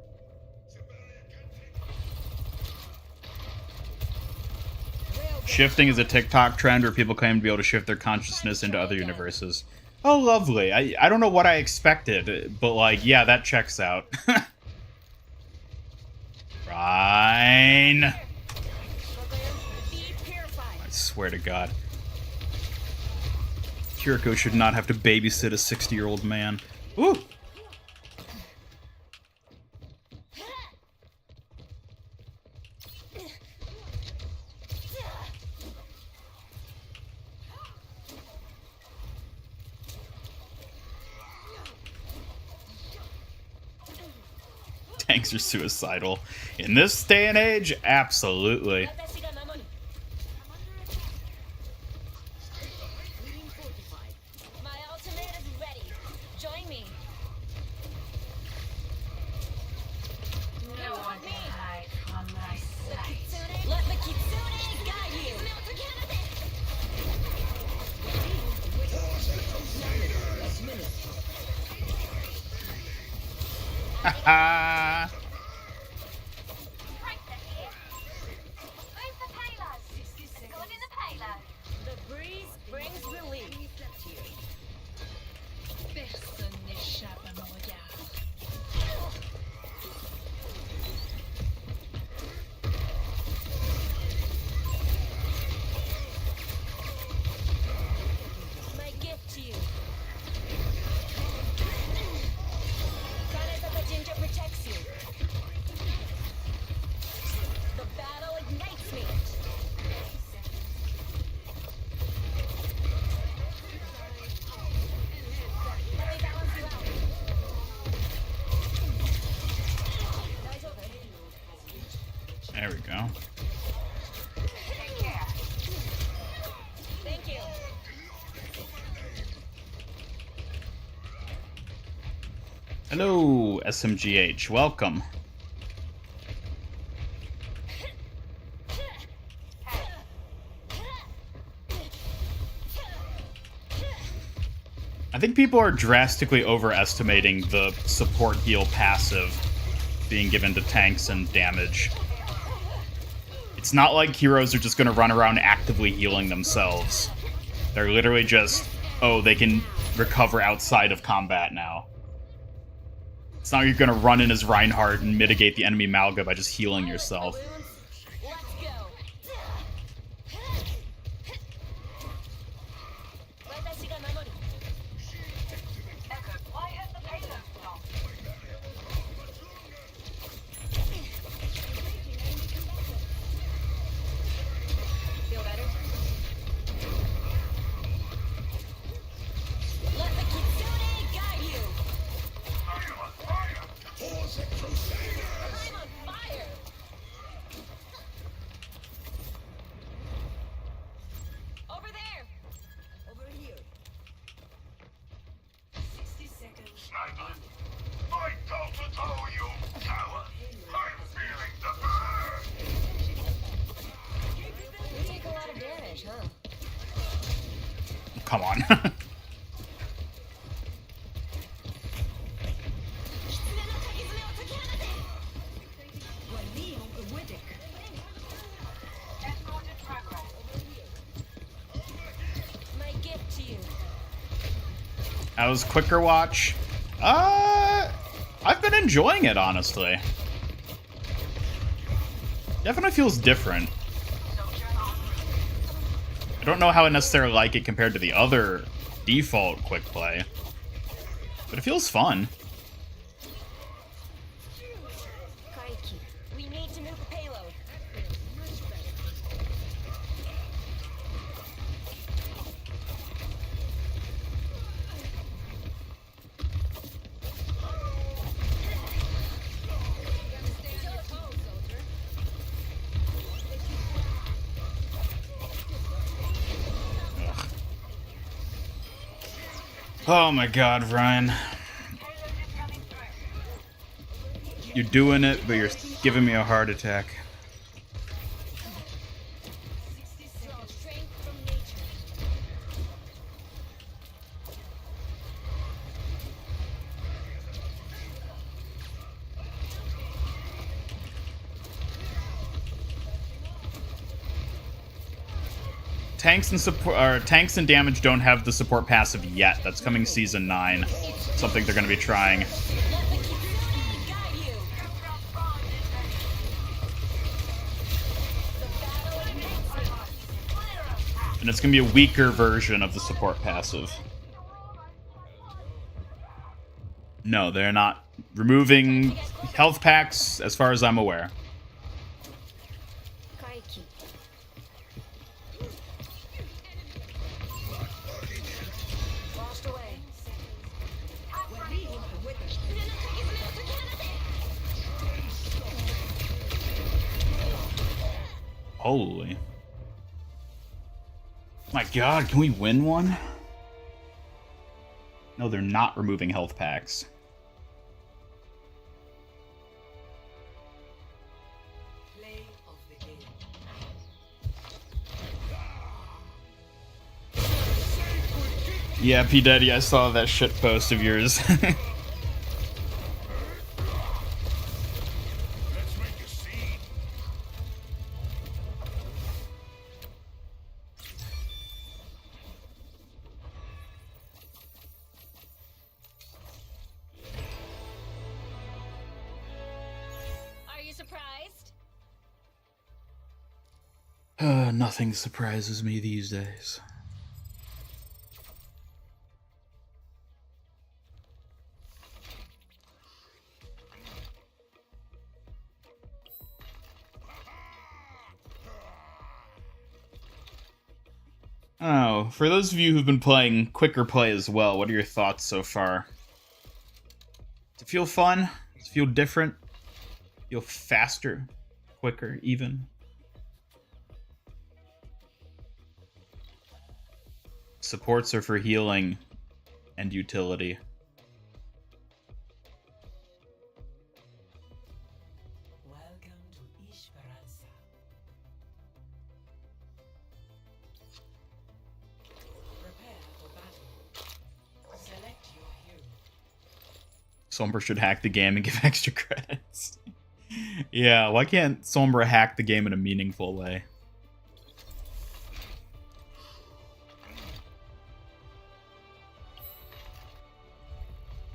Shifting is a TikTok trend where people claim to be able to shift their consciousness into other universes. Oh, lovely. I don't know what I expected, but, like, yeah, that checks out. Fine. I swear to God. Kiriko should not have to babysit a 60-year-old man. Ooh! Tanks are suicidal. In this day and age, absolutely. My ultimate is ready. Join me. No one can hide from my sight. Let the Kitsune guide you. Haha. The breeze brings relief. Personne n'échappe à mon regard. Hello, SMGH. Welcome. I think people are drastically overestimating the support heal passive being given to tanks and damage. It's not like heroes are just going to run around actively healing themselves. They're literally just, oh, they can recover outside of combat now. It's not like you're going to run in as Reinhardt and mitigate the enemy mauga by just healing yourself. Let's go. Feel better? Let the kitsune guide you. I'm on fire. Over there. Over here. 60 seconds. Sniper! My toe to toe, you coward! I'm feeling the burn! You take a lot of damage, huh? Come on. My gift to you. How's Quicker Watch? I've been enjoying it, honestly. Definitely feels different. I don't know how I necessarily like it compared to the other default quick play, but it feels fun. Kaiki, we need to move the payload. Oh my god, Ryan. You're doing it, but you're giving me a heart attack. Strength from nature. Tanks and support, or tanks and damage don't have the support passive yet. That's coming season 9. Something they're going to be trying. Let the kitsune guide you. The battle advances. And it's going to be a weaker version of the support passive. No, they're not removing health packs, as far as I'm aware. Kaiki. Washed away. Holy. My god, can we win one? No, they're not removing health packs. Play of the game. Yeah, P. Daddy, I saw that shit post of yours. Let's make a scene! Are you surprised? Nothing surprises me these days. Oh, for those of you who've been playing quicker play as well, what are your thoughts so far? Does it feel fun? Does it feel different? Feel faster? Quicker, even? Supports are for healing and utility. Sombra should hack the game and give extra credits. Yeah, why can't Sombra hack the game in a meaningful way?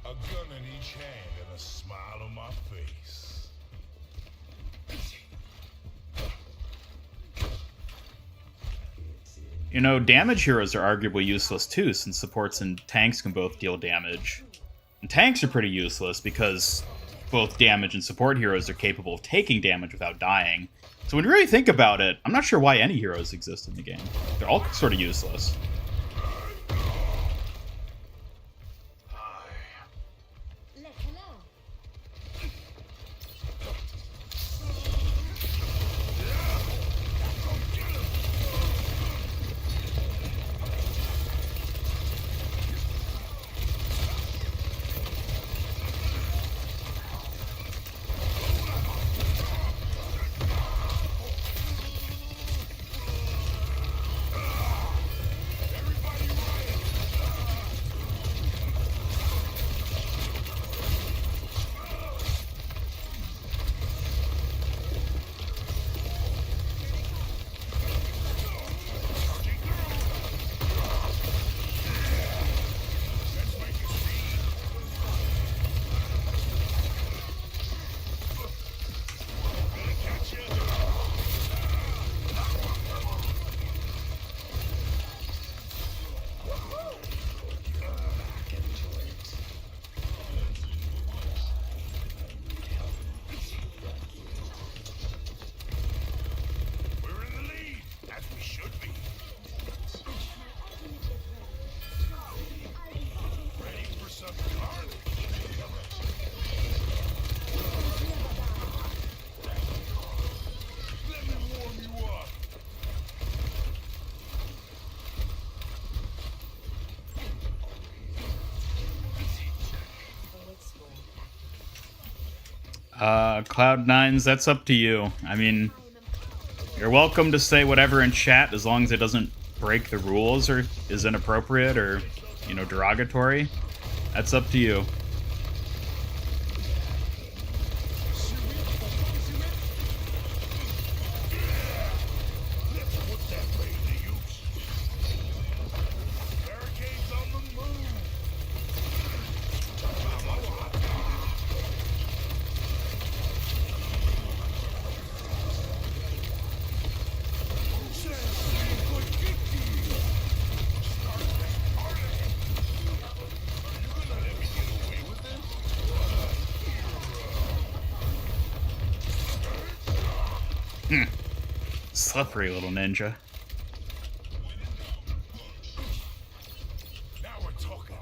A gun in each hand and a smile on my face. You know, damage heroes are arguably useless too, since supports and tanks can both deal damage. And tanks are pretty useless because both damage and support heroes are capable of taking damage without dying. So when you really think about it, I'm not sure why any heroes exist in the game. They're all sort of useless. Cloud9s, that's up to you. I mean, you're welcome to say whatever in chat as long as it doesn't break the rules or is inappropriate or, you know, derogatory. That's up to you. Slippery little ninja. Now we're talking.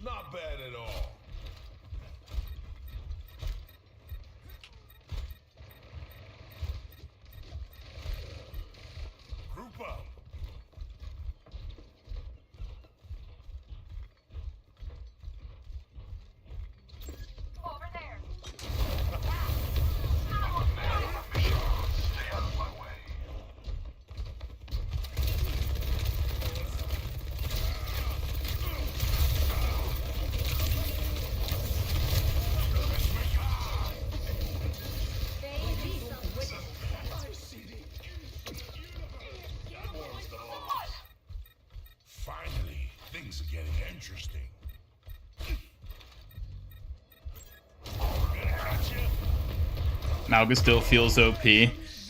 Not bad at all. Group up. Over there. I'm a man on a mission. Stay out of my way. Finally, things are getting interesting. Mauga still feels OP.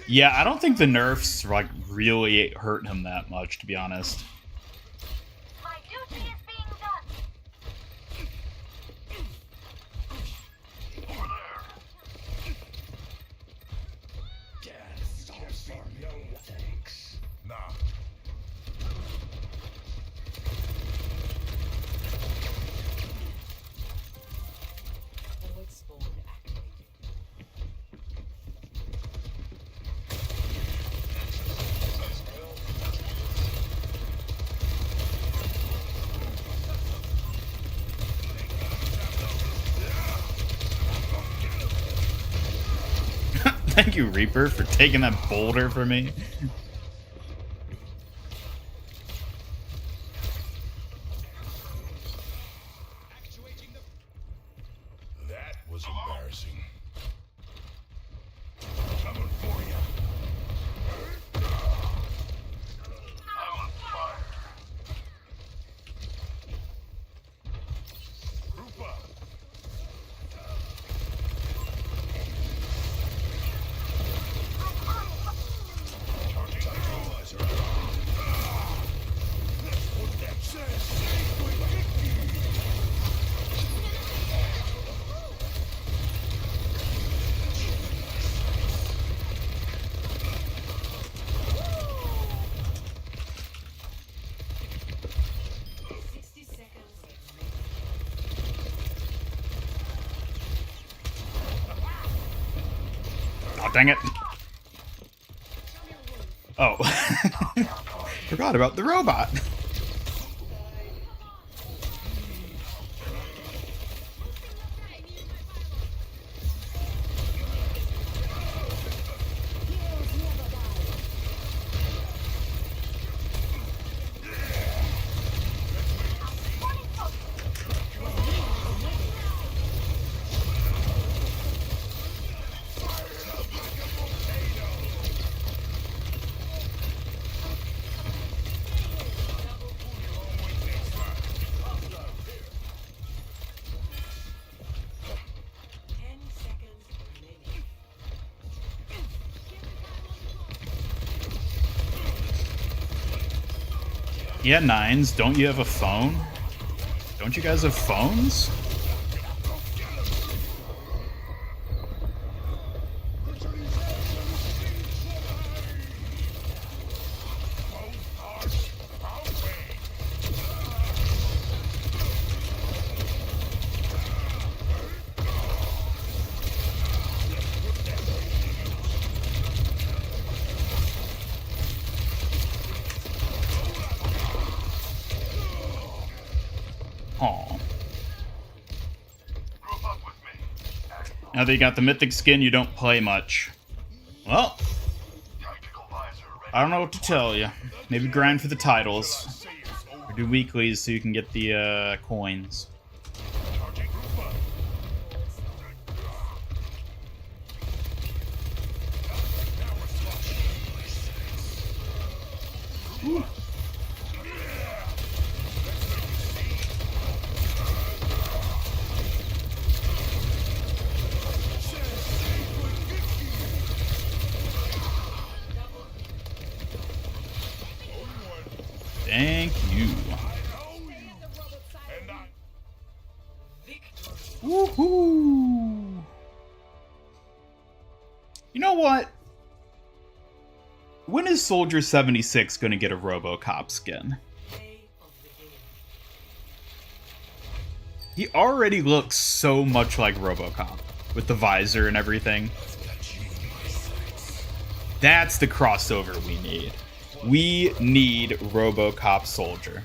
Yeah, I don't think the nerfs like really hurt him that much, to be honest. Thank you, Reaper, for taking that boulder for me. That was embarrassing. Coming for you. I'm on fire. Group up. Charging neutralizer. Let's put that safe with Vicky. Oh, dang it. Oh. Forgot about the robot. Yeah, Nines, don't you have a phone? Don't you guys have phones? Aw. Group up with me. Now that you got the mythic skin, you don't play much. Well, Tactical visor ready. I don't know what to tell you. Maybe grind for the titles. Or do weeklies so you can get the coins. Charging group up. Thank you. And I Woohoo! You know what? When is Soldier 76 gonna get a RoboCop skin? He already looks so much like RoboCop with the visor and everything. That's the crossover we need. We need RoboCop Soldier.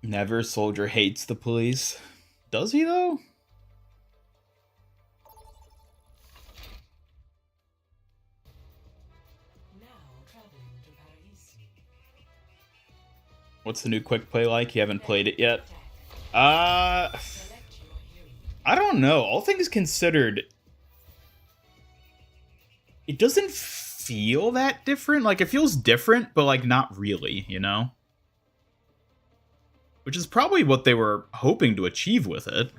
Never Soldier hates the police. Does he though? What's the new quick play like? You haven't played it yet? I don't know. All things considered, it doesn't feel that different. Like, it feels different, but, like, not really, you know? Which is probably what they were hoping to achieve with it.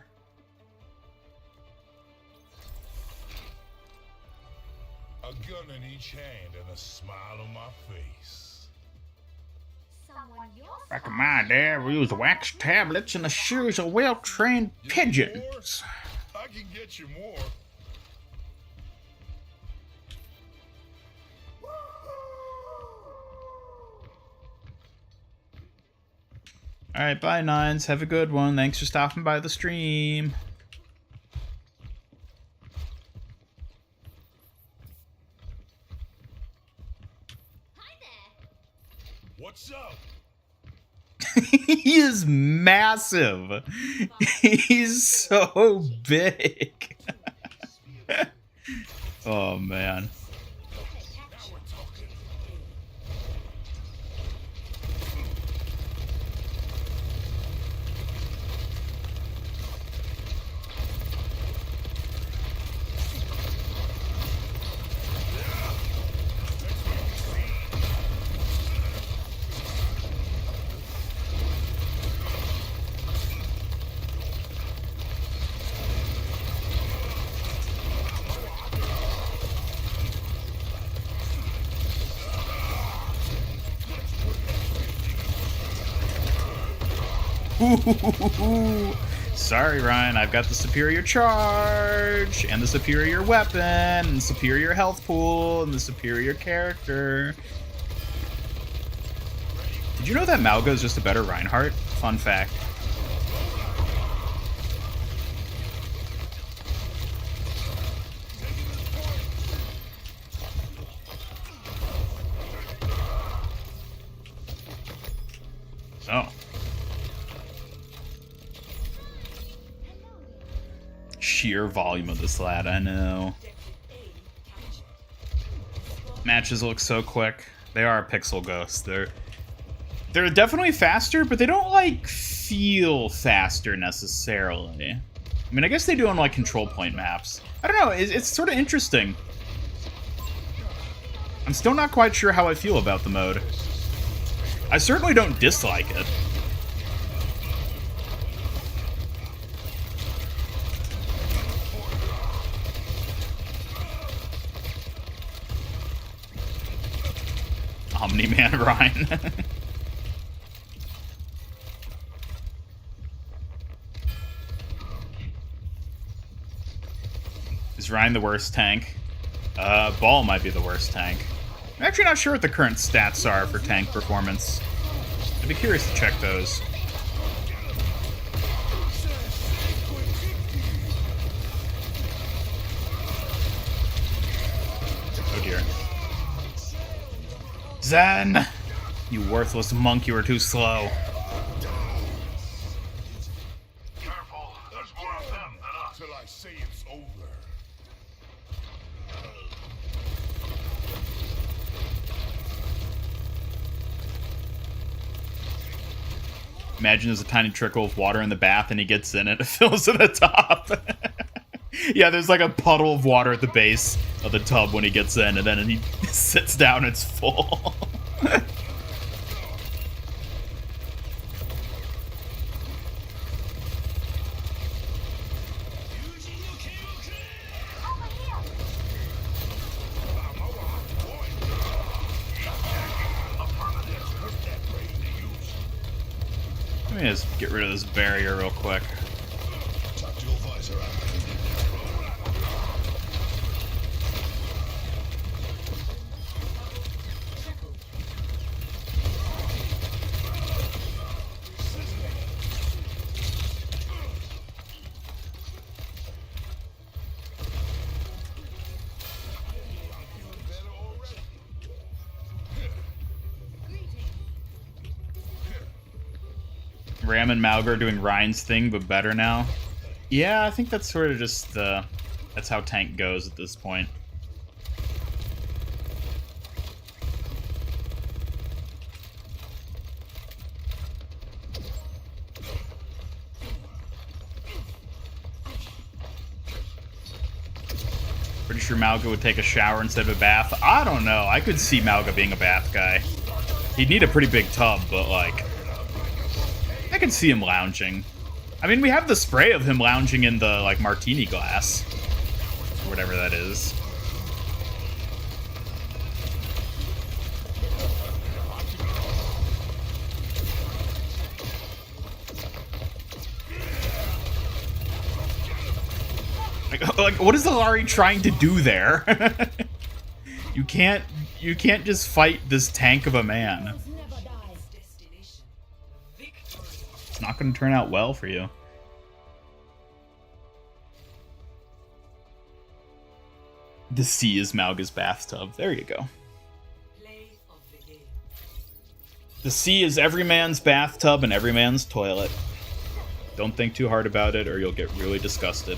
a gun in each hand and a smile on my face. Back in my day, we used wax tablets and a series of well-trained pigeons. I can get you more. Alright, bye, Nines. Have a good one. Thanks for stopping by the stream. Hi there. What's up? He is massive. He's so big. Oh, man. Ooh, sorry, Ryan. I've got the superior charge, and the superior weapon, and the superior health pool, and the superior character. Did you know that Mauga is just a better Reinhardt? Fun fact. Oh. Sheer volume of this lad, I know. Matches look so quick. They are pixel ghosts. They're definitely faster, but they don't like feel faster necessarily. I mean, I guess they do on like control point maps. I don't know. It's sort of interesting. I'm still not quite sure how I feel about the mode. I certainly don't dislike it. Omni-Man Ryan. Is Ryan the worst tank? Ball might be the worst tank. I'm actually not sure what the current stats are for tank performance. I'd be curious to check those. Oh dear. Zen! You worthless monk, you were too slow. Careful, there's more of them than us. Till I say it's over. Imagine there's a tiny trickle of water in the bath and he gets in it, it fills to the top. Yeah, there's like a puddle of water at the base of the tub when he gets in, and then he sits down, it's full. Let me just get rid of this barrier real quick. Tactical visor activated. Ram and Mauga are doing Ryan's thing, but better now. Yeah, I think that's sort of just that's how tank goes at this point. Pretty sure Mauga would take a shower instead of a bath. I don't know. I could see Mauga being a bath guy. He'd need a pretty big tub, but like, I can see him lounging. I mean, we have the spray of him lounging in the, like, martini glass. Or whatever that is. Like, what is Alari trying to do there? You can't just fight this tank of a man. Destination. Victory. it's not going to turn out well for you. The sea is Mauga's bathtub. There you go. The sea is every man's bathtub and every man's toilet. Don't think too hard about it or you'll get really disgusted.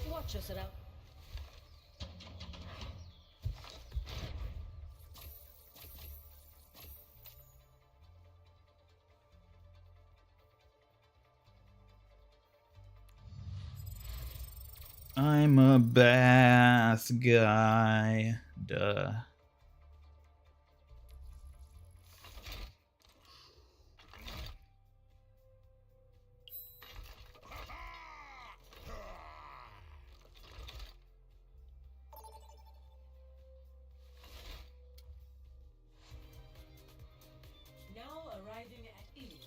Watch us it out. I'm a bath guy. Duh. Now arriving at ease.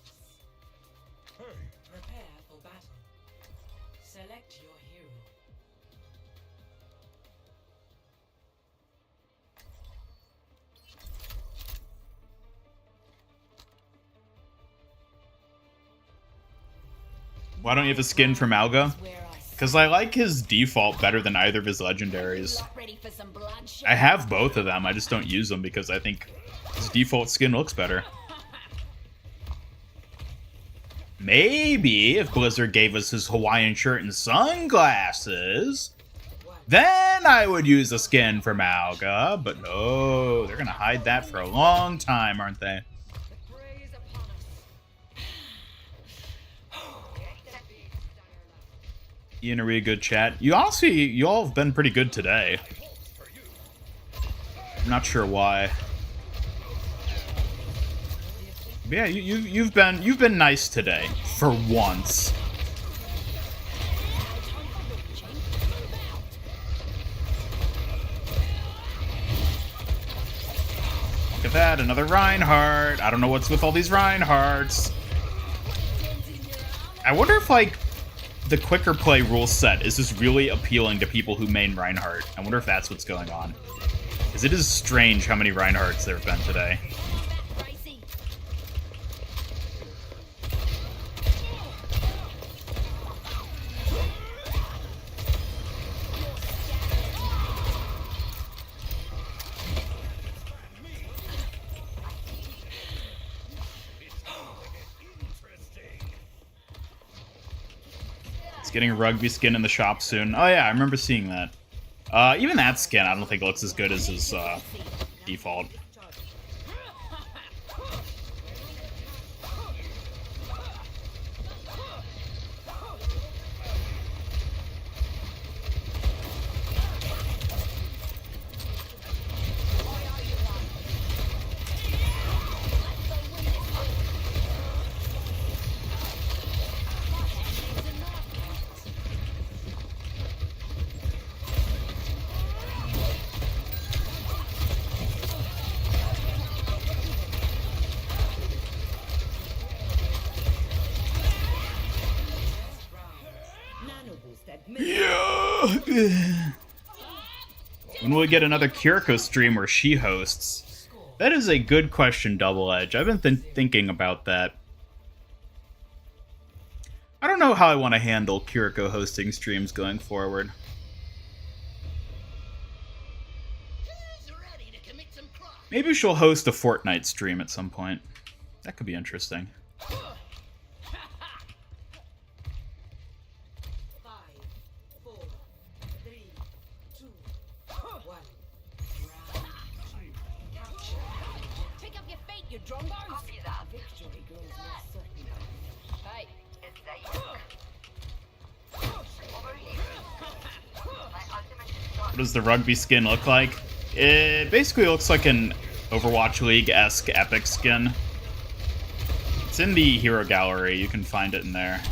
Hey, Prepare for battle. Select your hero. Why don't you have a skin for Mauga? Because I like his default better than either of his legendaries. Ready for some bloodshed? I have both of them, I just don't use them because I think his default skin looks better. Maybe if Blizzard gave us his Hawaiian shirt and sunglasses, then I would use a skin for Mauga, but no, they're gonna hide that for a long time, aren't they? Ian, a really good chat. You all have been pretty good today. I'm not sure why. But yeah, you've been nice today for once. Look at that, another Reinhardt. I don't know what's with all these Reinhardts. I wonder if like the quicker play rule set is just really appealing to people who main Reinhardt. I wonder if that's what's going on. Because it is strange how many Reinhardts there have been today. Getting a rugby skin in the shop soon. Oh yeah, I remember seeing that. Even that skin, I don't think looks as good as his default. Yeah. When will we get another Kiriko stream where she hosts? That is a good question, Double Edge. I've been thinking about that. I don't know how I want to handle Kiriko hosting streams going forward. Maybe she'll host a Fortnite stream at some point. That could be interesting. 5, 4, 3, 2, 1. Capture. Pick up your feet, you drongos! Copy that. Victory grows more certain. Hey, What does the rugby skin look like? It basically looks like an Overwatch League-esque epic skin. It's in the hero gallery. You can find it in there.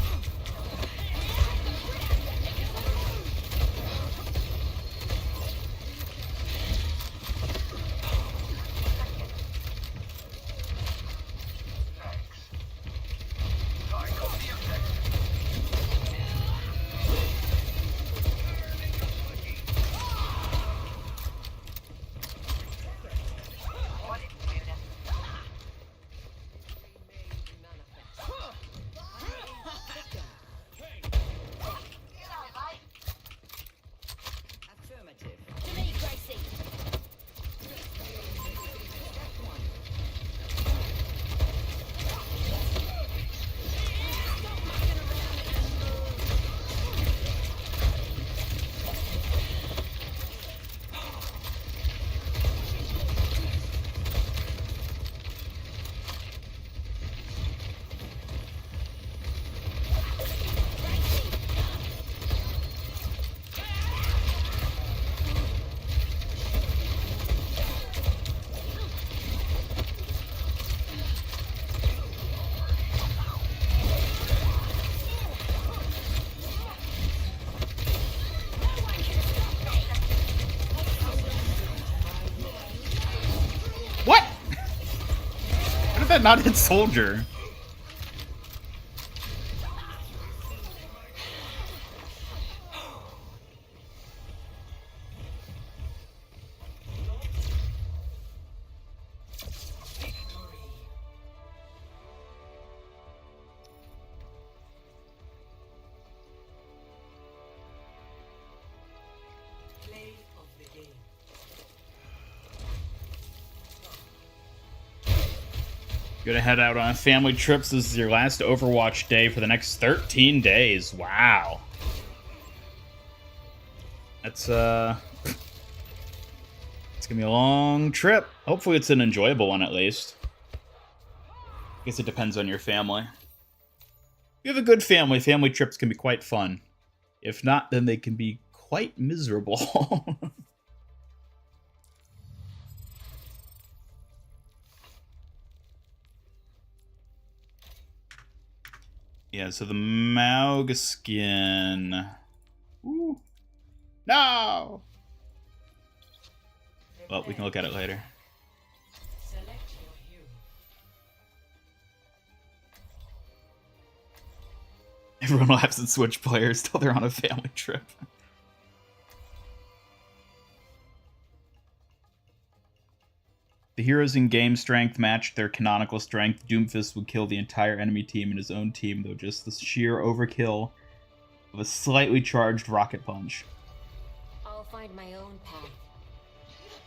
that not hit Soldier? Gonna head out on a family trip. This is your last Overwatch day for the next 13 days. Wow. That's, it's gonna be a long trip. Hopefully it's an enjoyable one, at least. I guess it depends on your family. If you have a good family, family trips can be quite fun. If not, then they can be quite miserable. Yeah, so the mauga skin. Ooh. No! Well, we can look at it later. Select your hero. Everyone laughs at Switch players till they're on a family trip. The heroes in game strength matched their canonical strength. Doomfist would kill the entire enemy team and his own team, though just the sheer overkill of a slightly charged rocket punch. I'll find my own path.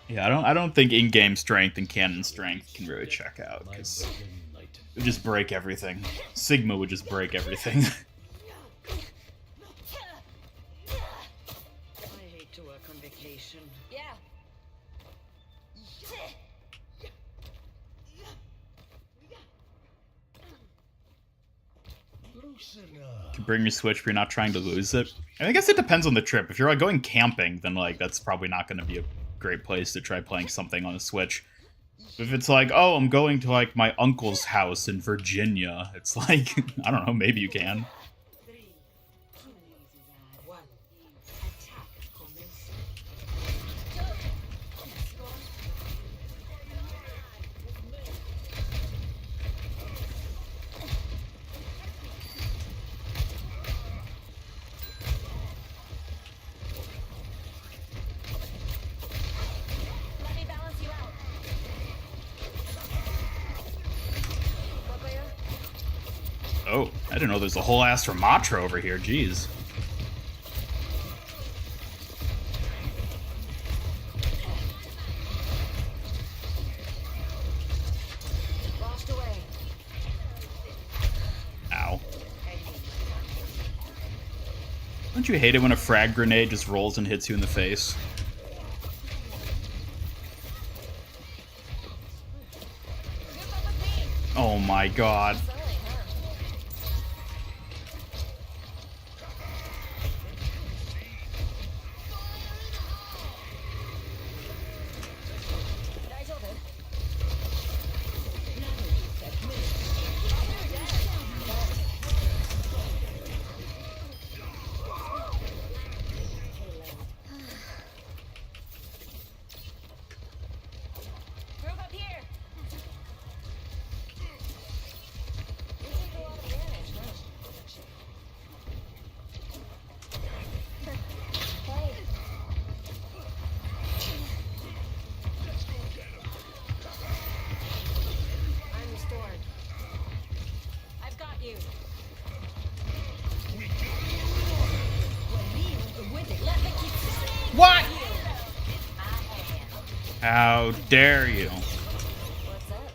Yeah, I don't think in-game strength and canon strength can really check out, because it would just break everything. Sigma would just break everything. I hate to work on vacation. Yeah. You can bring your Switch, but you're not trying to lose it. I guess it depends on the trip. If you're like going camping, then like that's probably not going to be a great place to try playing something on a Switch. If it's like, oh, I'm going to like my uncle's house in Virginia, it's like, I don't know, maybe you can. 3, 2, 1. Attack commence. Let me balance you out. What player? Oh, I didn't know there's a whole ass Ramatra over here, jeez. Washed away. Ow. Don't you hate it when a frag grenade just rolls and hits you in the face? Oh my god. Move up here. You take a lot of damage, huh? Hey. I'm restored. I've got you. What? How dare you? What's up?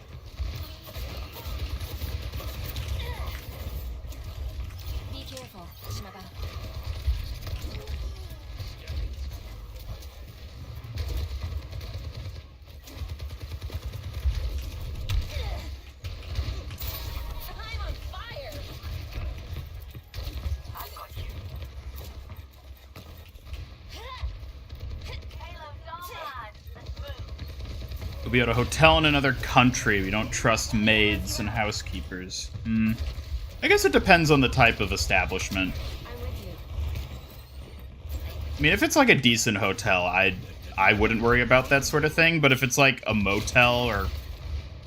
Be careful, Shimaba. I'm on fire! I got you. Caleb, don't run. Let's move. We'll be at a hotel in another country. We don't trust maids and housekeepers. I guess it depends on the type of establishment. I'm with you. I mean, if it's like a decent hotel, I wouldn't worry about that sort of thing. But if it's like a motel or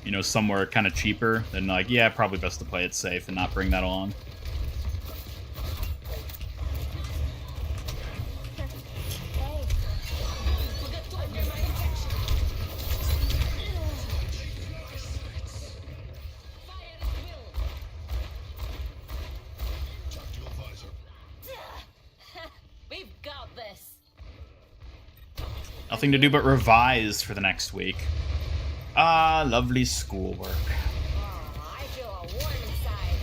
you know, somewhere kind of cheaper, then like, yeah, probably best to play it safe and not bring that along. We've got this. Nothing to do but revise for the next week. Ah, lovely schoolwork. I feel a warm inside.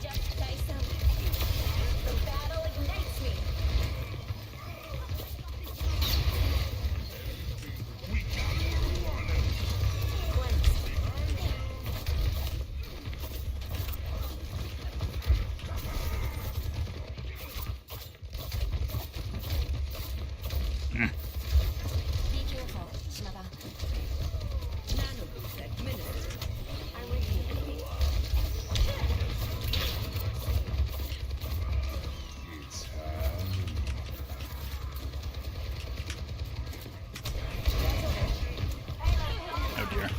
Just say something. The battle ignites me. Be careful, Shmada. Nano boost administered. I'm with you. Oh dear.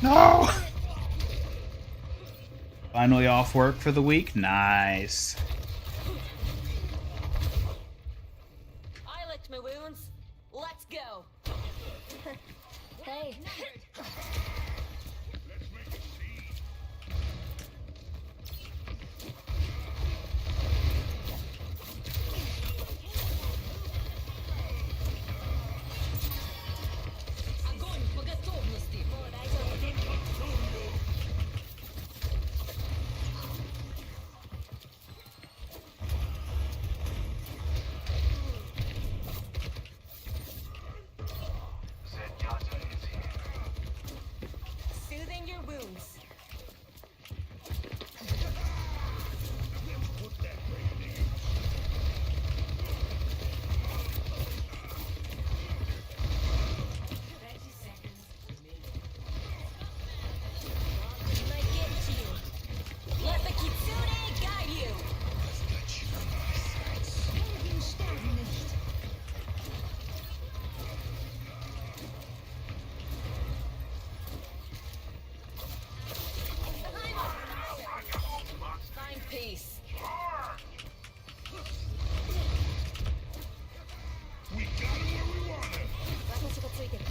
No! Finally off work for the week? Nice. I licked my wounds. Let's go. Hey. Огонь по готовности. Zenyatta is here. Soothing your wounds. Might get to you. Let the Kitsune guide you. Find peace. We got him where we want him. 私がついてる。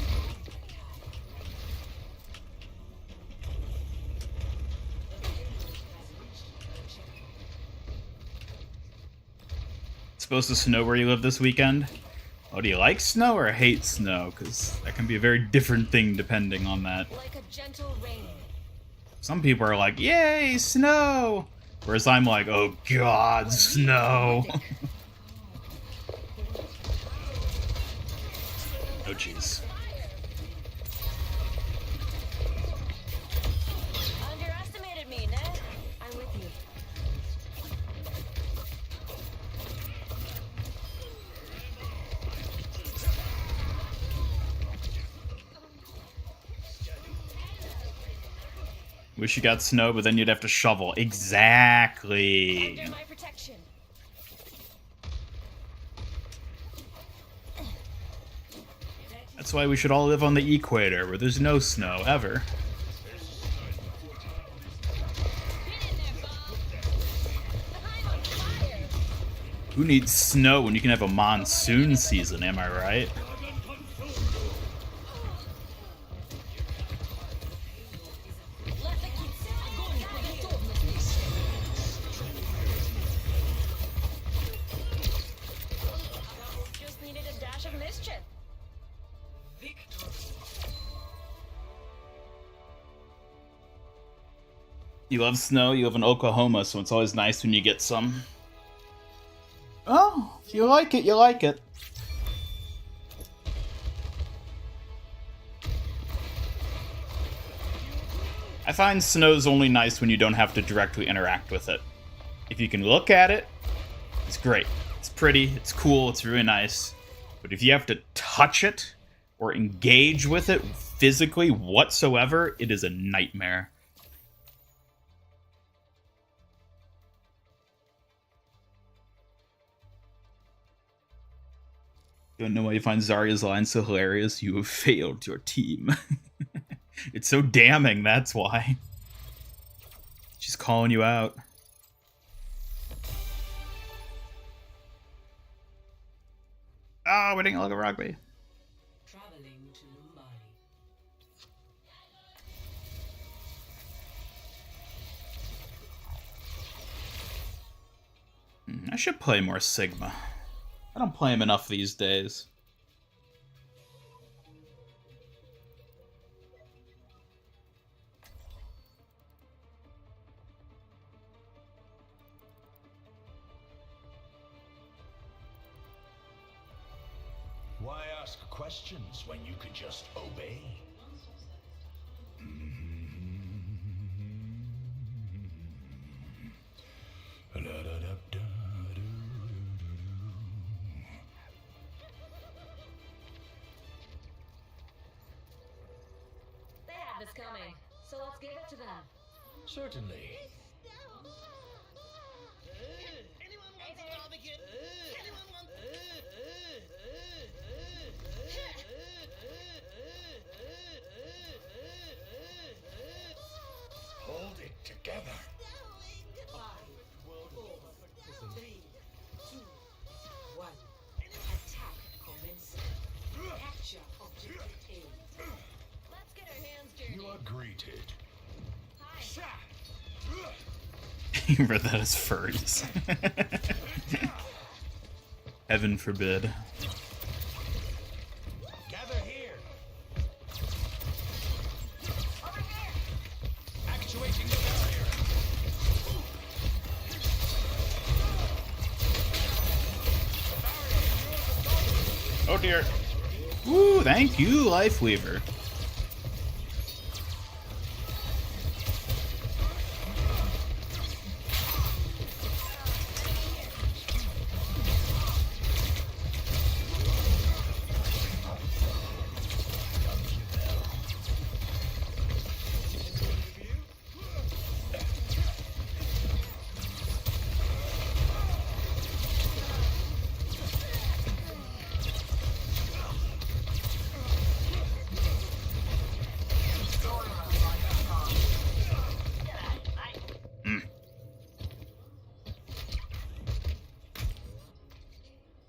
It's supposed to snow where you live this weekend? Oh, do you like snow or hate snow? Because that can be a very different thing depending on that. Like a gentle rain. Some people are like, yay, snow! Whereas I'm like, oh god, snow! Oh jeez. Underestimated me, Ned. I'm with you. Wish you got snow, but then you'd have to shovel. Exactly. Under my protection. That's why we should all live on the equator, where there's no snow, ever. I'm on fire. Who needs snow when you can have a monsoon season, am I right? Let the Kitsune огонь по готовности. Just needed a dash of mischief. You love snow, you live in Oklahoma, so it's always nice when you get some. Oh, if you like it, you like it. I find snow's only nice when you don't have to directly interact with it. If you can look at it, it's great. It's pretty, it's cool, it's really nice. But if you have to touch it, or engage with it physically whatsoever, it is a nightmare. Don't know why you find Zarya's line so hilarious. You have failed your team. It's so damning, that's why. She's calling you out. Oh, we didn't look at rugby. Traveling to Mumbai. I should play more Sigma. I don't play him enough these days. Why ask questions when you could just obey? They have this coming, so let's give it to them. Certainly. Anyone want a barbecue? Anyone want... Hold it together. 5, 4, 3, 2, 1. Attack commencing. Capture objective A. Let's get our hands dirty. You are greeted. You read that as furries. Heaven forbid. Gather here. Actuating the barrier. Oh dear. Ooh, thank you, Lifeweaver.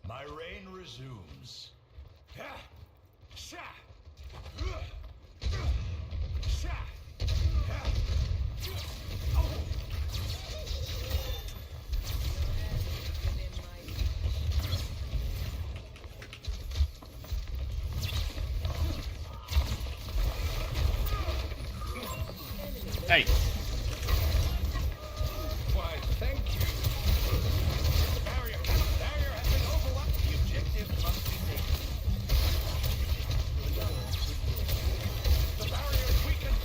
My reign resumes. Hey. Why, thank you. The barrier has been overwhelmed. The objective must be taken. The barrier is weakened.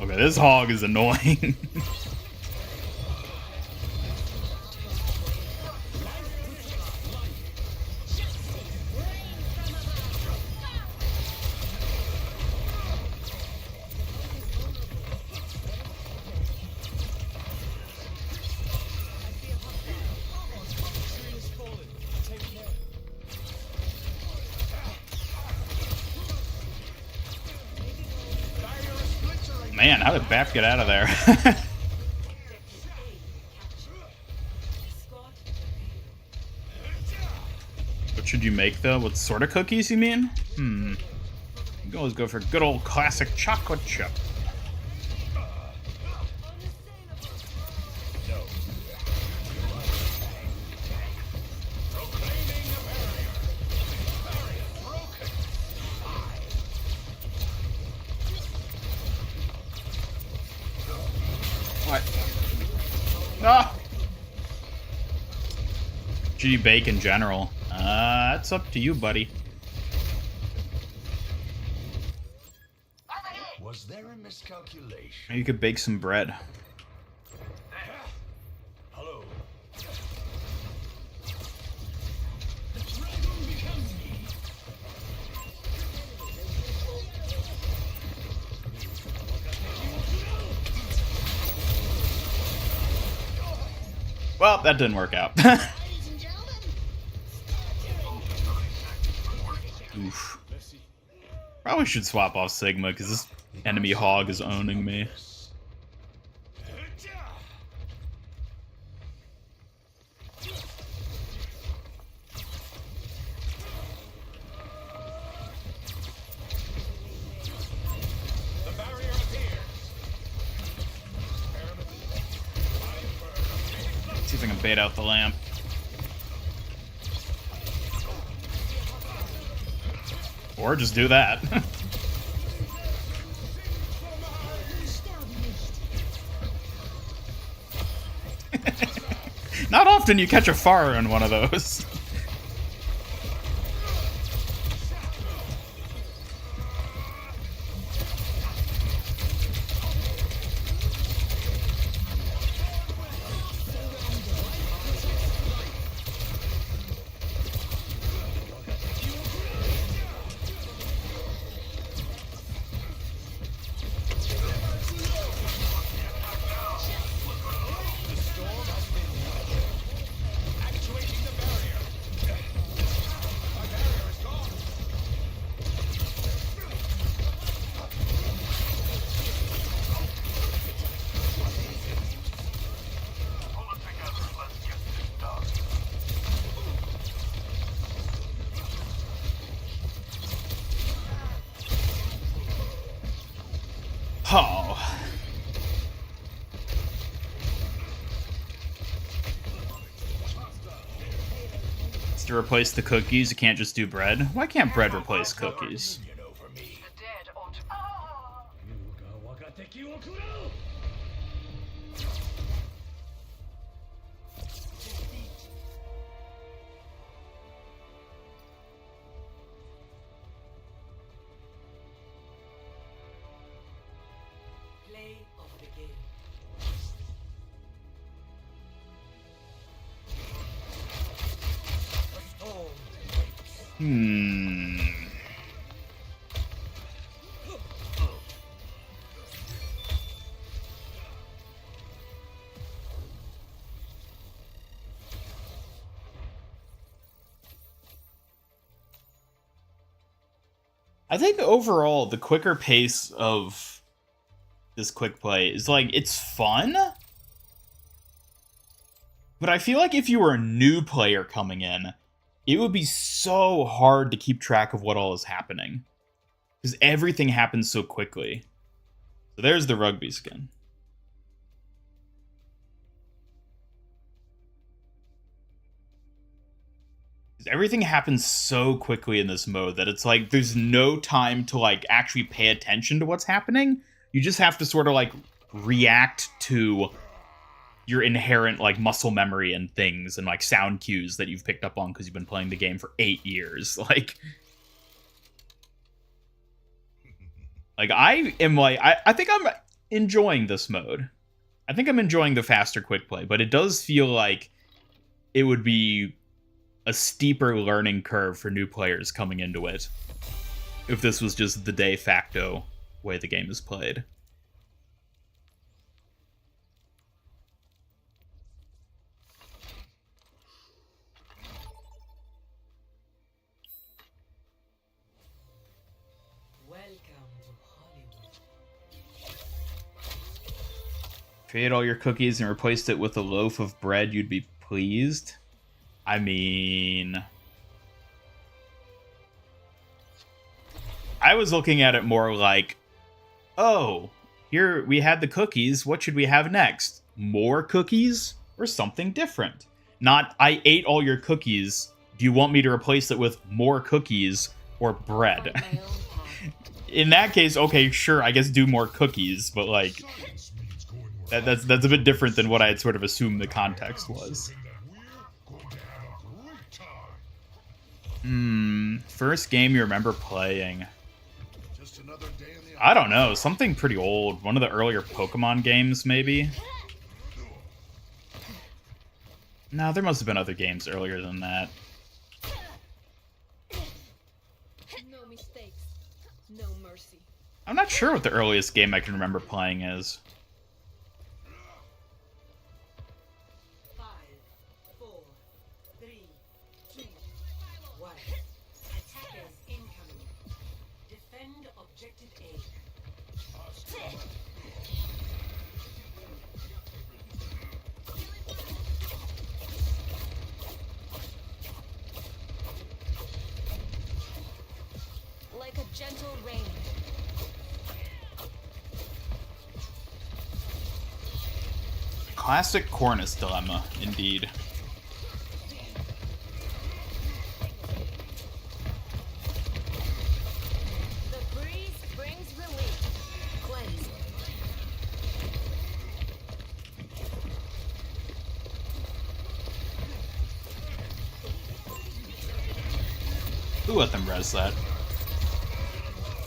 Okay, this hog is annoying. Man, how did Bap get out of there? What should you make, though? What sort of cookies, you mean? You can always go for good old classic chocolate chip. Should you bake in general? That's up to you, buddy. Was there a miscalculation? Maybe you could bake some bread. Hello. Well, that didn't work out. Oof. Probably should swap off Sigma, because this enemy hog is owning me. See if I can bait out the lamp. Or just do that. Not often you catch a far in one of those. Oh. It's to replace the cookies, you can't just do bread. Why can't bread replace cookies? Play of the game. I think overall, the quicker pace of this quick play is like, it's fun. But I feel like if you were a new player coming in, it would be so hard to keep track of what all is happening. Because everything happens so quickly. So there's the rugby skin. Everything happens so quickly in this mode that it's like there's no time to like actually pay attention to what's happening. You just have to sort of like react to your inherent like muscle memory and things and like sound cues that you've picked up on because you've been playing the game for 8 years. Like I am like I think I'm enjoying this mode. I think I'm enjoying the faster quick play, but it does feel like it would be a steeper learning curve for new players coming into it if this was just the de facto way the game is played. Welcome to Hollywood. If you ate all your cookies and replaced it with a loaf of bread, you'd be pleased. I mean, I was looking at it more like, oh, here we had the cookies. What should we have next? More cookies or something different? Not, I ate all your cookies. Do you want me to replace it with more cookies or bread? In that case, okay, sure, I guess do more cookies, but like, that's a bit different than what I had sort of assumed the context was. First game you remember playing? Just another day in the I don't know. Something pretty old. One of the earlier Pokemon games, maybe? No, there must have been other games earlier than that. No mistakes, no mercy. I'm not sure what the earliest game I can remember playing is. 5, 4, 3, 2, 1. Attackers incoming. Defend objective A. Like a gentle rain. Classic Cornus dilemma, indeed. The breeze brings relief. Cleanse. Who let them res that?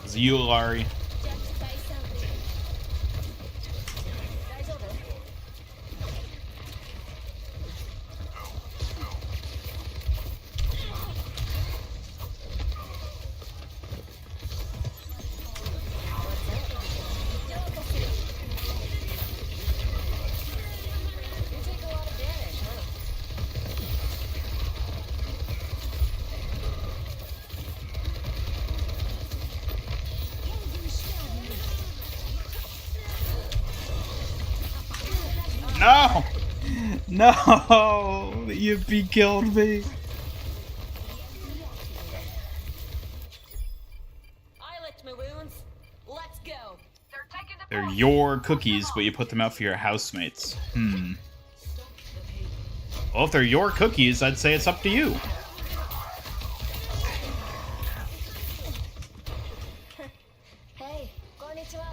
Is it you, Larry? No! No! The Yippee killed me. I licked my wounds. Let's go. They're your cookies, but you put them out for your housemates. Well, if they're your cookies, I'd say it's up to you. Hey, konnichiwa.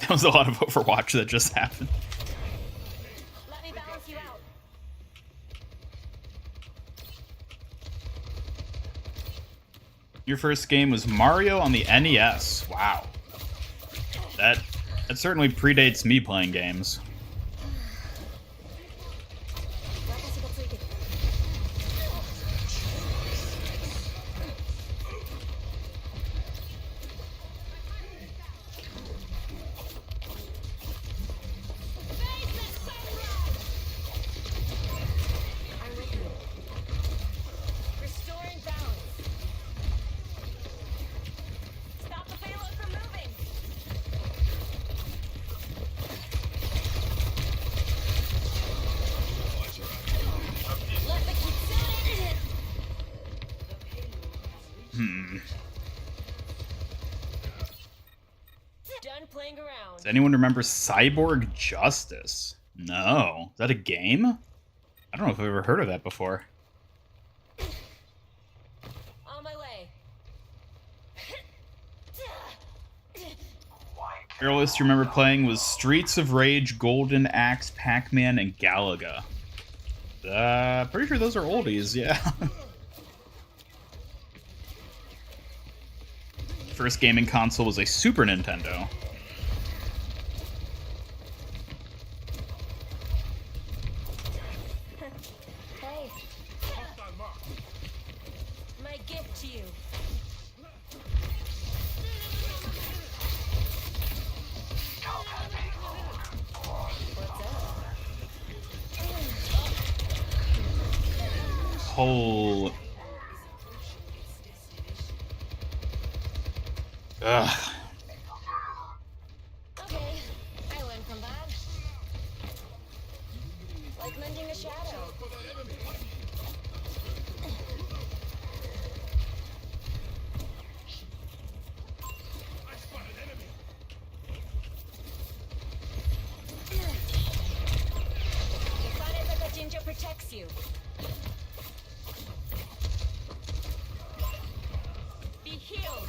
That was a lot of Overwatch that just happened. Let me balance you out. Your first game was Mario on the NES. Wow. That certainly predates me playing games. Restoring balance. Stop the payload from moving. Let the kitsune hit. Done playing around. Does anyone remember Cyborg Justice? No. Is that a game? I don't know if I've ever heard of that before. On my way. Earliest you remember playing was Streets of Rage, Golden Axe, Pac-Man, and Galaga. Pretty sure those are oldies, yeah. First gaming console was a Super Nintendo. Hey. My gift to you. Whole... Ugh. Okay, I learned from that. Like mending a shadow. Ginger protects you. Be healed.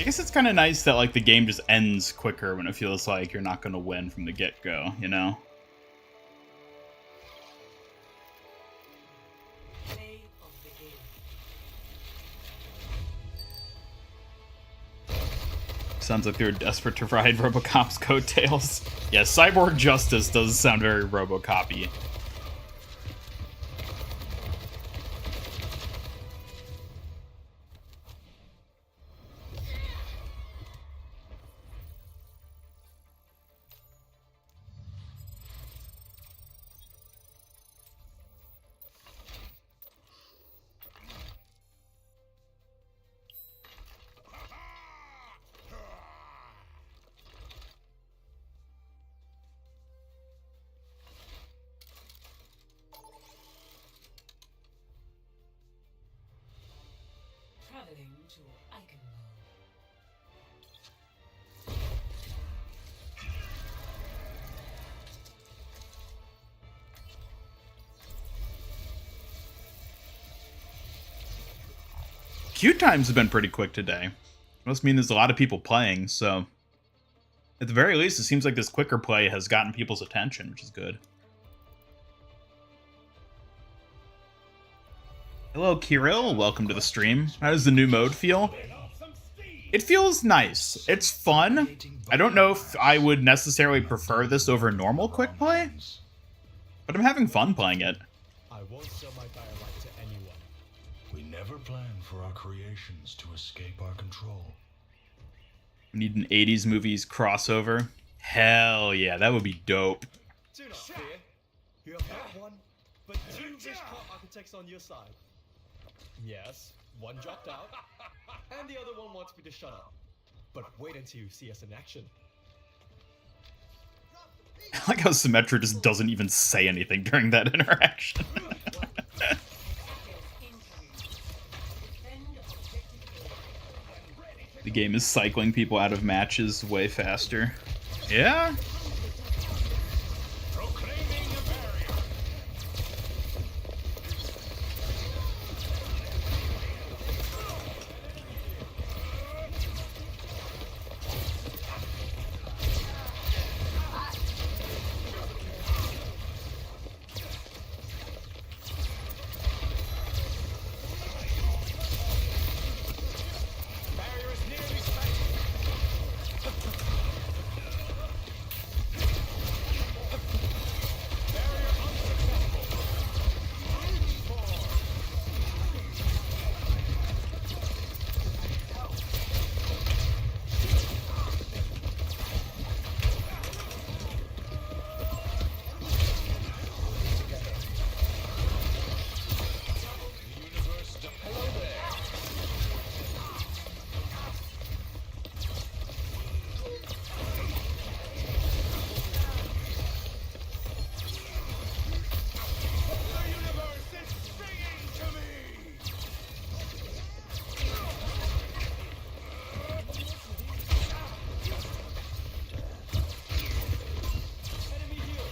guess it's kind of nice that like the game just ends quicker when it feels like you're not going to win from the get-go, you know? Play of the game. Sounds like they're desperate to ride RoboCop's coattails. Yeah, Cyborg Justice does sound very RoboCop-y. Traveling to Iconmore. Queue times have been pretty quick today. Must mean there's a lot of people playing, so at the very least, it seems like this quicker play has gotten people's attention, which is good. Hello, Kirill. Welcome to the stream. How does the new mode feel? It feels nice. It's fun. I don't know if I would necessarily prefer this over normal quick play, but I'm having fun playing it. I won't sell my dialect to anyone. We never planned for our creations to escape our control. We need an 80s movies crossover. Hell yeah, that would be dope. Do not fear. You have not one, but two Wishcott architects on your side. Yes, one dropped out, and the other one wants me to shut up. But wait until you see us in action. I like how Symmetra just doesn't even say anything during that interaction. The game is cycling people out of matches way faster. Yeah? Proclaiming a barrier. Barrier is nearly spent. Barrier unsuccessful. The universe is singing to me. Enemy heal.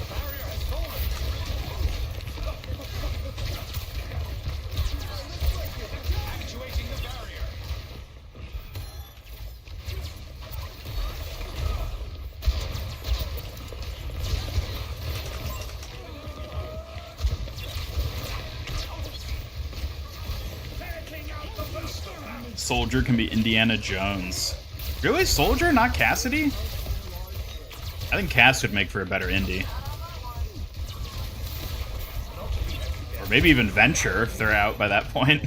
Barrier has fallen. Actuating the barrier. Soldier can be Indiana Jones. Really? Soldier, not Cassidy? I think Cass would make for a better Indy. Or maybe even Venture if they're out by that point.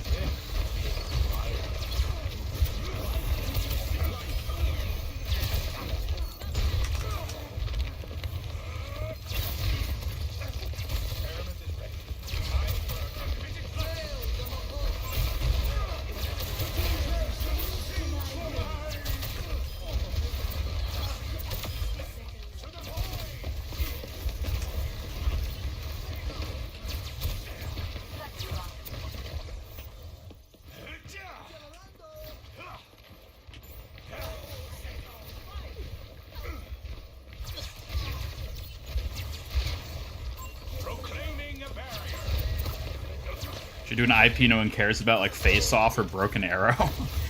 They do an IP no one cares about, like Face Off or Broken Arrow.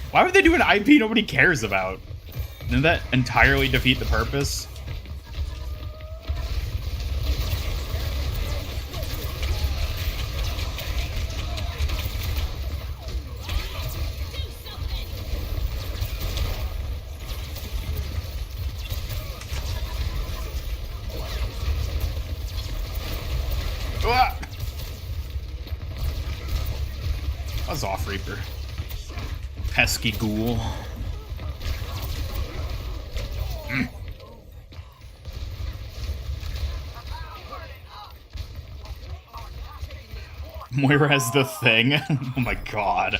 Why would they do an IP nobody cares about? Didn't that entirely defeat the purpose? Ah! Buzz off, Reaper. Pesky ghoul. Moira has the thing. Oh my god.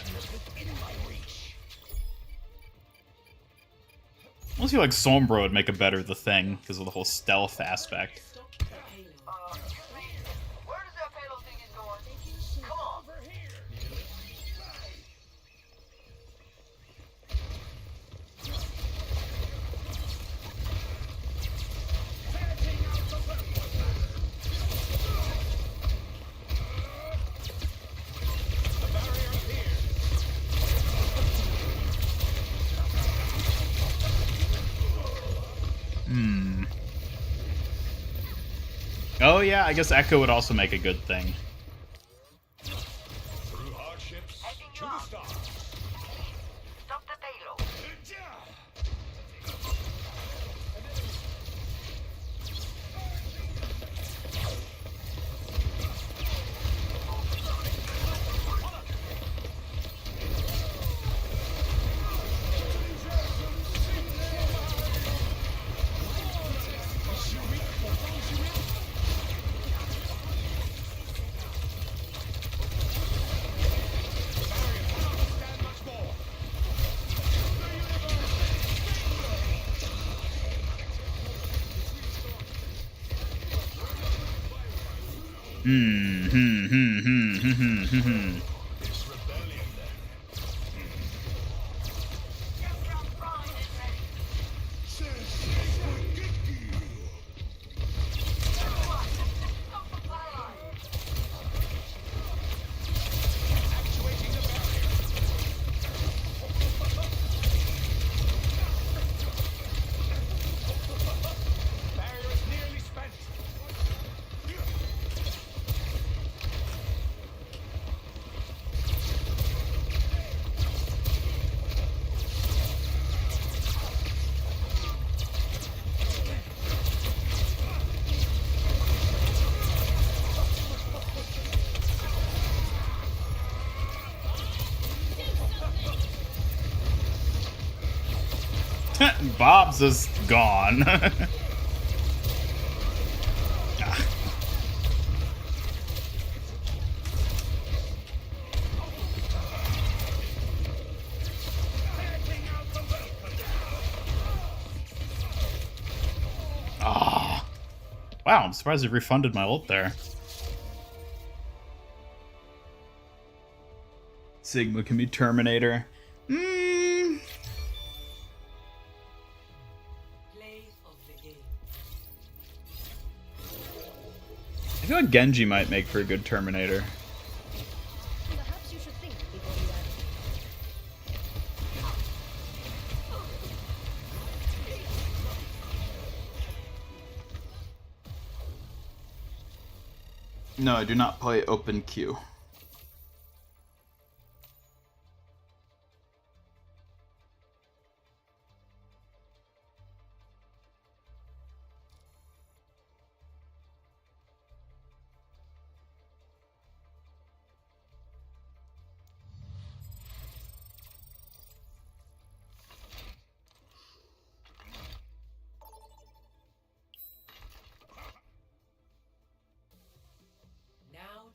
I feel like Sombra would make a better The Thing because of the whole stealth aspect. Where does that payload think is going? Come on. Over here. Oh yeah, I guess Echo would also make a good thing. Through hardships to the stars. Stop the payload. Bob's is gone. Ah. Wow, I'm surprised it refunded my ult there. Sigma can be Terminator. I feel like Genji might make for a good Terminator. Perhaps you should think before you act. No, I do not play open queue.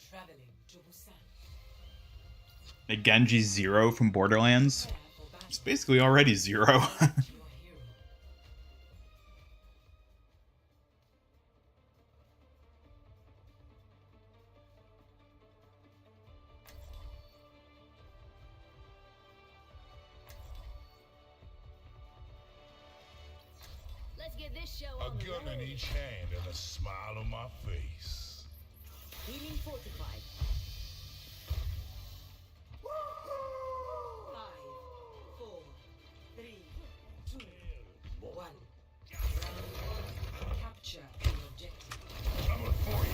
Traveling to Busan. A Genji Zero from Borderlands. It's basically already Zero. Let's get this show A on the gun in road. each hand and a smile on my face. Feeling fortified. 2, 1. Round. Capture the objective. Coming for you.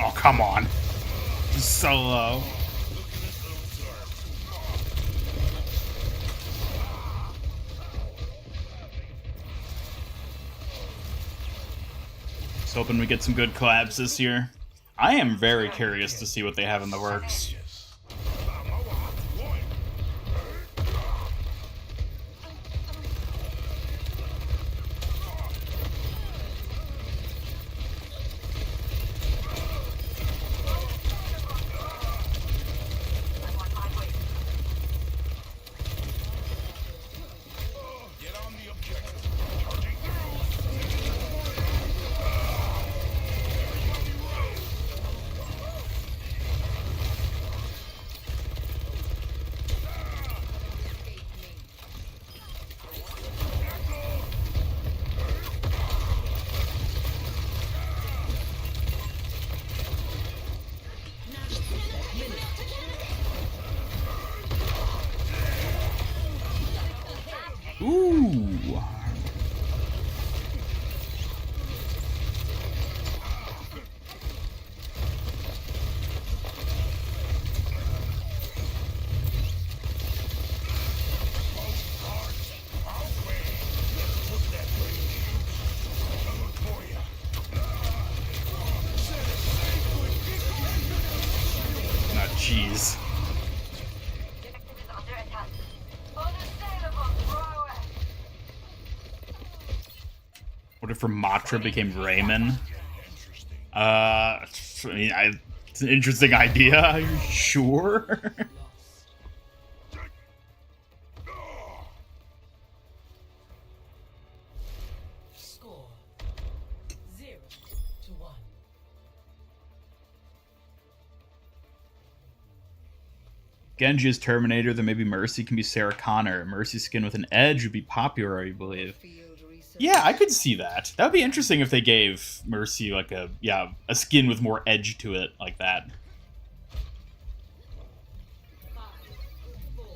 Oh, come on. So low. Just hoping we get some good collabs this year. I am very curious to see what they have in the works. Ooh. Ah, jeez. What if Ramatra became Raymond? I mean, it's an interesting idea. Are you sure? Score 0-1. Genji is Terminator, then maybe Mercy can be Sarah Connor. Mercy's skin with an edge would be popular, I believe. Yeah, I could see that. That would be interesting if they gave Mercy like a skin with more edge to it like that. 5, 4,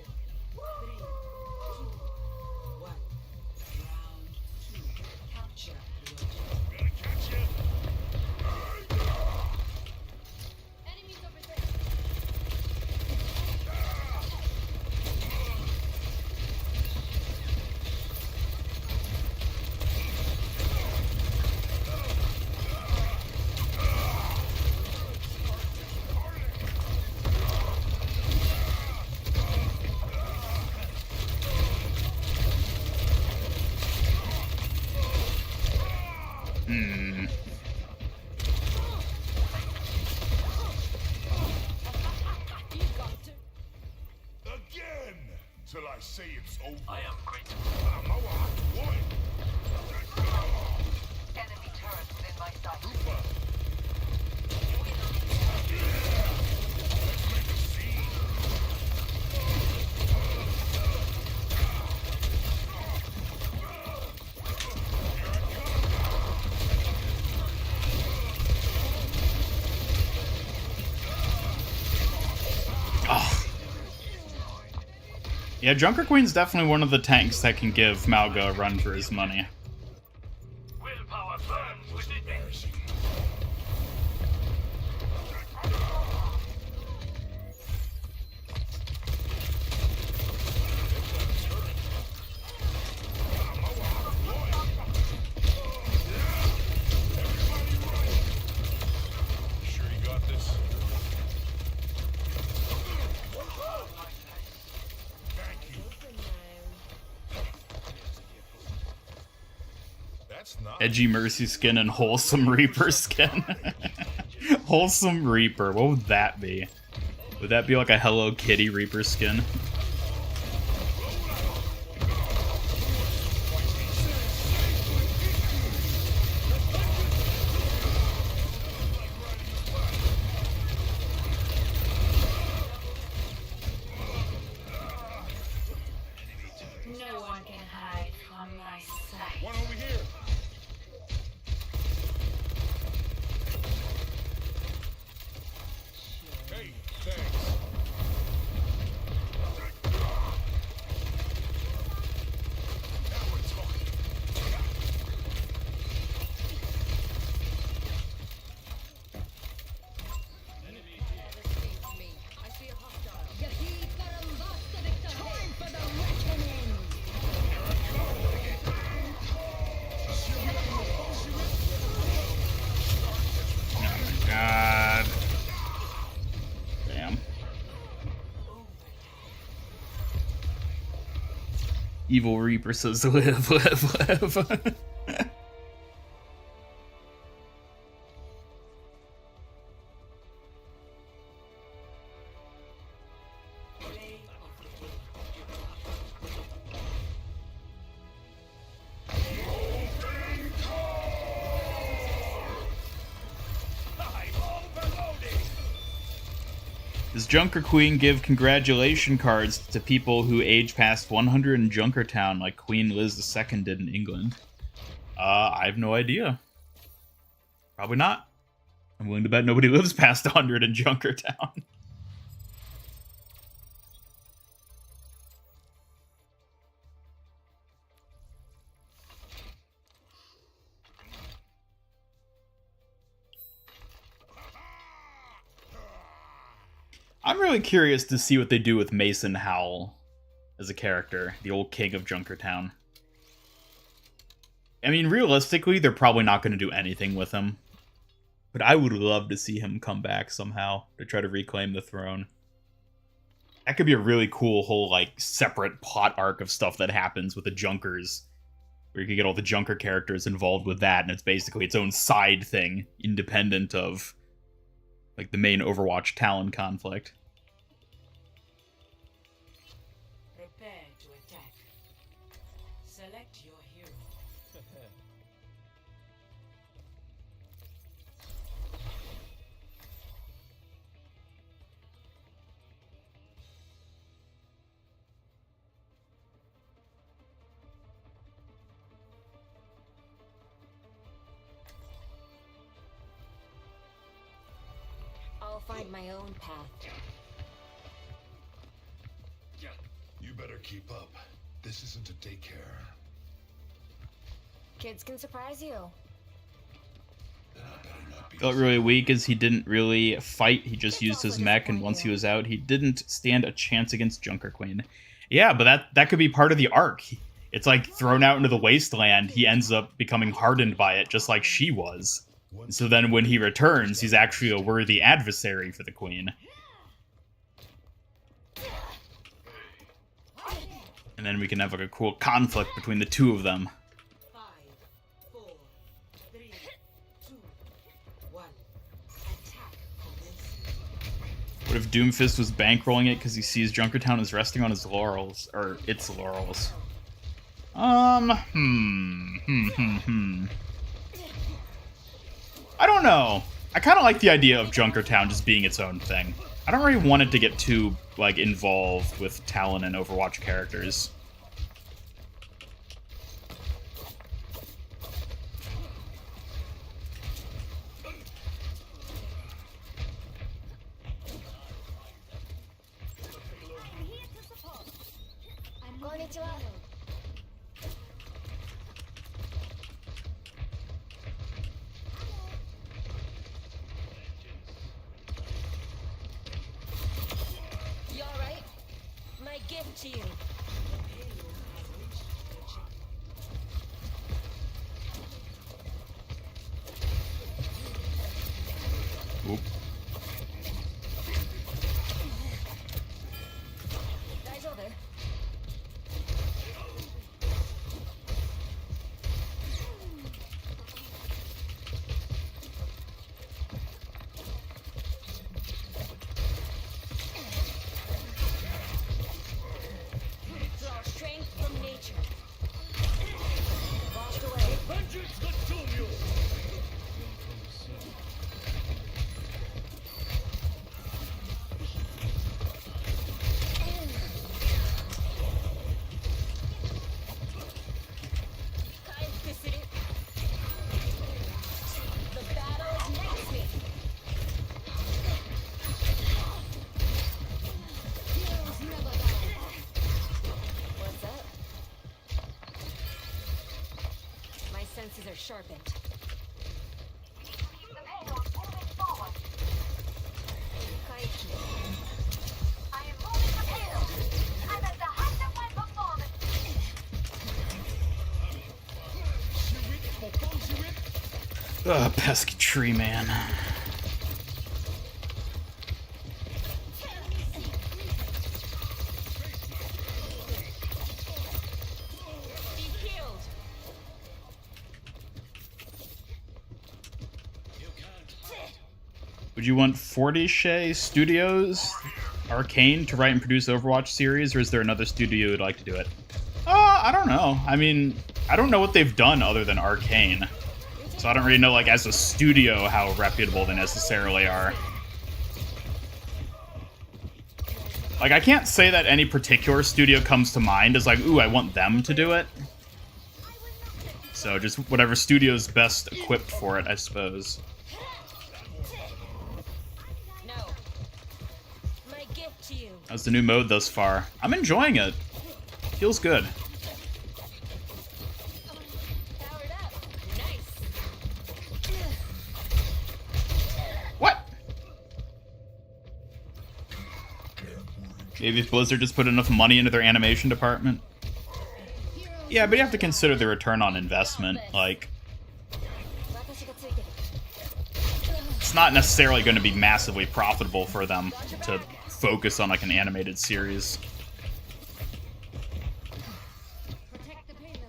3, 2, 1. Round 2. Capture the objective. Enemies over there. Hmm. You got to. Again! Till I say it's over. I am great. Enemy turret within my sight. Yeah, Junker Queen's definitely one of the tanks that can give Mauga a run for his money. Willpower burns with it. Sure you got this? Thank you. Edgy Mercy skin and Wholesome Reaper skin. Wholesome Reaper, what would that be? Would that be like a Hello Kitty Reaper skin? No one can hide from my sight. One over here. Hey, thanks. Now we're talking. God. Damn. Evil Reaper says live, live, live. Does Junker Queen give congratulation cards to people who age past 100 in Junkertown like Queen Liz II did in England? I have no idea. Probably not. I'm willing to bet nobody lives past 100 in Junkertown. I'm really curious to see what they do with Mason Howell as a character, the old king of Junkertown. I mean, realistically, they're probably not going to do anything with him. But I would love to see him come back somehow to try to reclaim the throne. That could be a really cool whole, like, separate plot arc of stuff that happens with the Junkers. Where you could get all the Junker characters involved with that, and it's basically its own side thing, independent of, like, the main Overwatch Talon conflict. Prepare to attack. Select your hero. I'll find my own path. You better keep up. This isn't a daycare. Kids can surprise you. Then I better not be. Felt really weak as he didn't really fight. He just used his mech, and once he was out, he didn't stand a chance against Junker Queen. Yeah, but that could be part of the arc. It's like thrown out into the wasteland. He ends up becoming hardened by it, just like she was. So then when he returns, he's actually a worthy adversary for the Queen. And then we can have like a cool conflict between the two of them. 5, 4, 3, 2, 1. Attack commences. What if Doomfist was bankrolling it because he sees Junkertown is resting on his laurels, or its laurels? I don't know. I kind of like the idea of Junkertown just being its own thing. I don't really want it to get too, like, involved with Talon and Overwatch characters. Konnichiwa. You alright? My gift to you. Oop. Daijoubu. sharpened. The payload moving forward. Kaiki. I am moving the payload. I'm at the height of my performance. Ugh, pesky tree man. Be healed. Would you want 40 Shea Studios, Arcane, to write and produce Overwatch series, or is there another studio who'd like to do it? I don't know. I mean, I don't know what they've done other than Arcane. So I don't really know, like, as a studio, how reputable they necessarily are. Like, I can't say that any particular studio comes to mind as like, ooh, I want them to do it. So just whatever studio's best equipped for it, I suppose. No. My gift to you. How's the new mode thus far? I'm enjoying it. Feels good. Powered up. Nice. What? Maybe if Blizzard just put enough money into their animation department. Yeah, but you have to consider the return on investment. Like, it's not necessarily going to be massively profitable for them to focus on like an animated series. Protect the payload.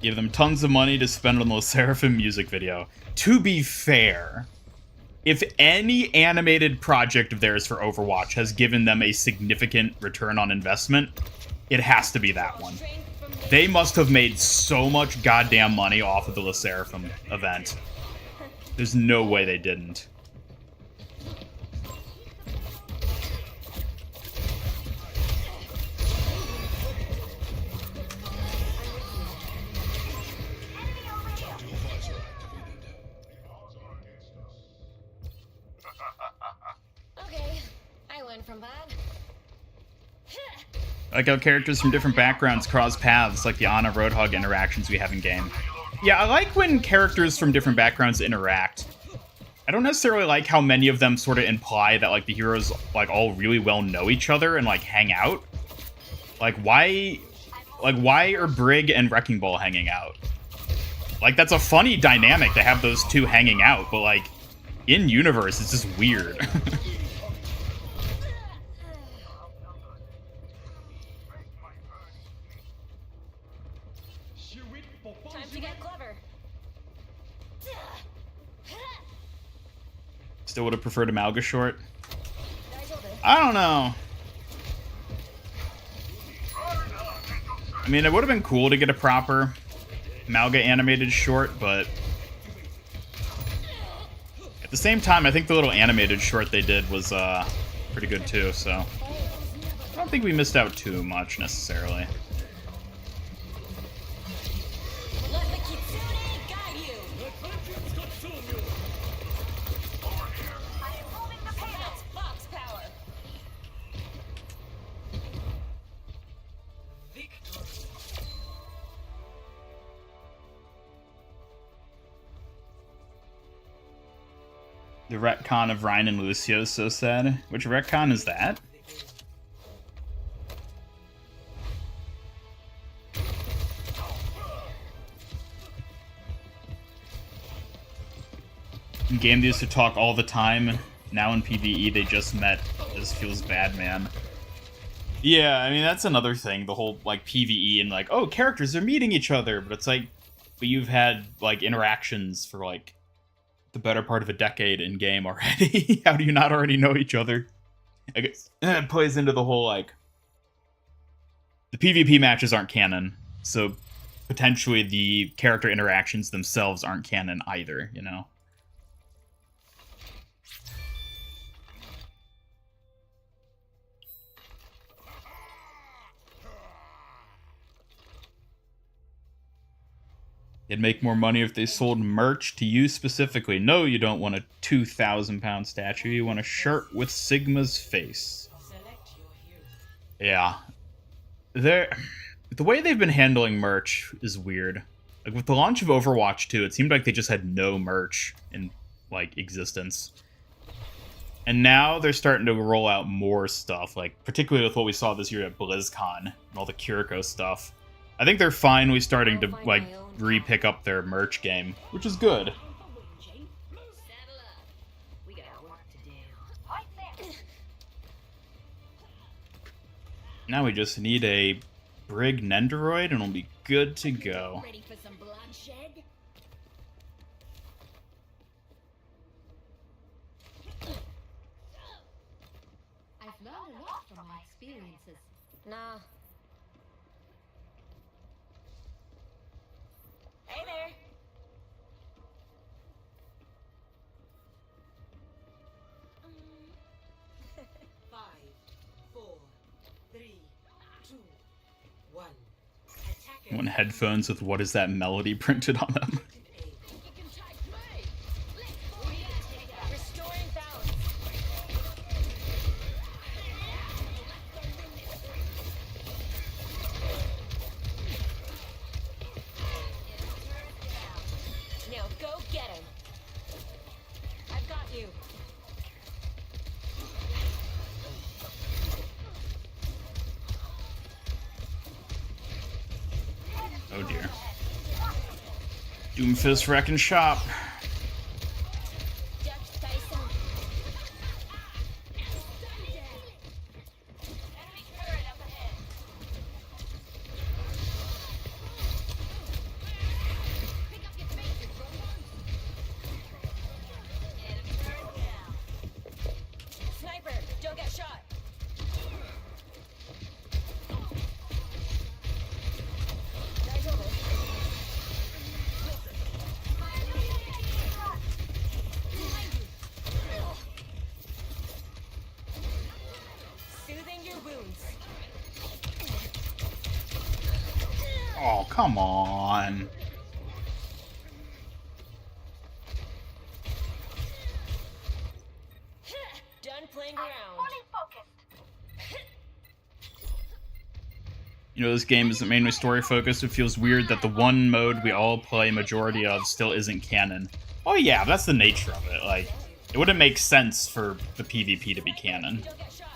Give them tons of money to spend on the Seraphim music video. To be fair, if any animated project of theirs for Overwatch has given them a significant return on investment, it has to be that one. They must have made so much goddamn money off of the Seraphim event. There's no way they didn't. Okay, I learned from that. I like how characters from different backgrounds cross paths, like the Ana Roadhog interactions we have in game. Yeah, I like when characters from different backgrounds interact. I don't necessarily like how many of them sort of imply that like the heroes like all really well know each other and like hang out. Like why are Brig and Wrecking Ball hanging out? Like that's a funny dynamic to have those two hanging out, but like in universe it's just weird. Time to get clever. Still would have preferred a mauga short. I don't know. I mean, it would have been cool to get a proper mauga animated short, but at the same time, I think the little animated short they did was pretty good too, so I don't think we missed out too much necessarily. Let the Kitsune guide you. I am moving the payload. That's box power. The retcon of Ryan and Lucio is so sad. Which retcon is that? In game they used to talk all the time. Now in PvE they just met. This feels bad, man. Yeah, I mean that's another thing. The whole like PvE and like, oh, characters are meeting each other, but it's like, but you've had like interactions for like the better part of a decade in game already. How do you not already know each other? I guess it plays into the whole like the PvP matches aren't canon, so potentially the character interactions themselves aren't canon either, you know? They'd make more money if they sold merch to you specifically. No, you don't want a 2,000-pound statue. You want a shirt with Sigma's face. Yeah. The way they've been handling merch is weird. Like, with the launch of Overwatch 2, it seemed like they just had no merch in, like, existence. And now they're starting to roll out more stuff, like, particularly with what we saw this year at BlizzCon and all the Kiriko stuff. I think they're finally starting to, like, re-pick up their merch game, which is good. Now we just need a Brig Nendoroid and we'll be good to go. Ready for some bloodshed? I've learned a lot from my experiences. Nah. Hey there. 5, 4, 3, 2, 1. Attacker. Want headphones with "What is that melody" printed on them. You can take me. Restoring balance. Now go get him. I've got you. Oh dear. Doomfist wrecking shop. Just face him. Enemy turret up ahead. Pick up your feet, you drone. Enemy turret down. Sniper, don't get shot. Guy's over. Soothing your wounds. Oh, come on. Done playing around. You know, this game isn't mainly story focused. It feels weird that the one mode we all play majority of still isn't canon. Oh yeah, that's the nature of it. Like, it wouldn't make sense for the PvP to be canon. Don't get shot.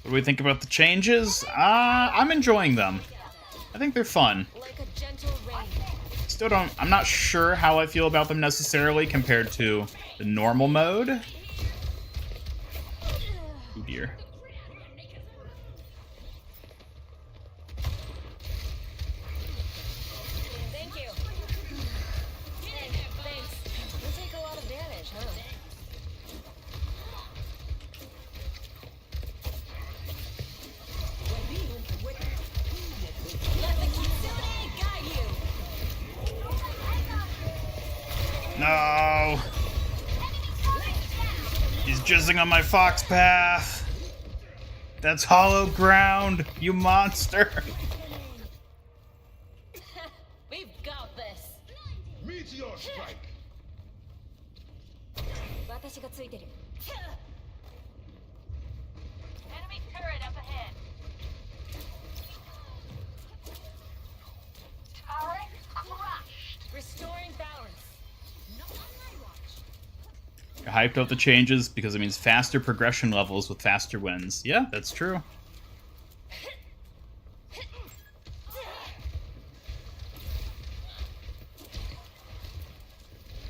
What do we think about the changes? I'm enjoying them. I think they're fun. Like a gentle rain. Still don't... I'm not sure how I feel about them necessarily compared to the normal mode. Oh dear. Thank you. Hey, thanks. You take a lot of damage, huh? Let the Kitsune guide you. No! He's jizzing on my fox path! That's hollow ground, you monster! We've got this. Meteor strike! 私がついてる。 Enemy turret up ahead. Turret crushed. Restoring balance. I hyped up the changes because it means faster progression levels with faster wins. Yeah, that's true.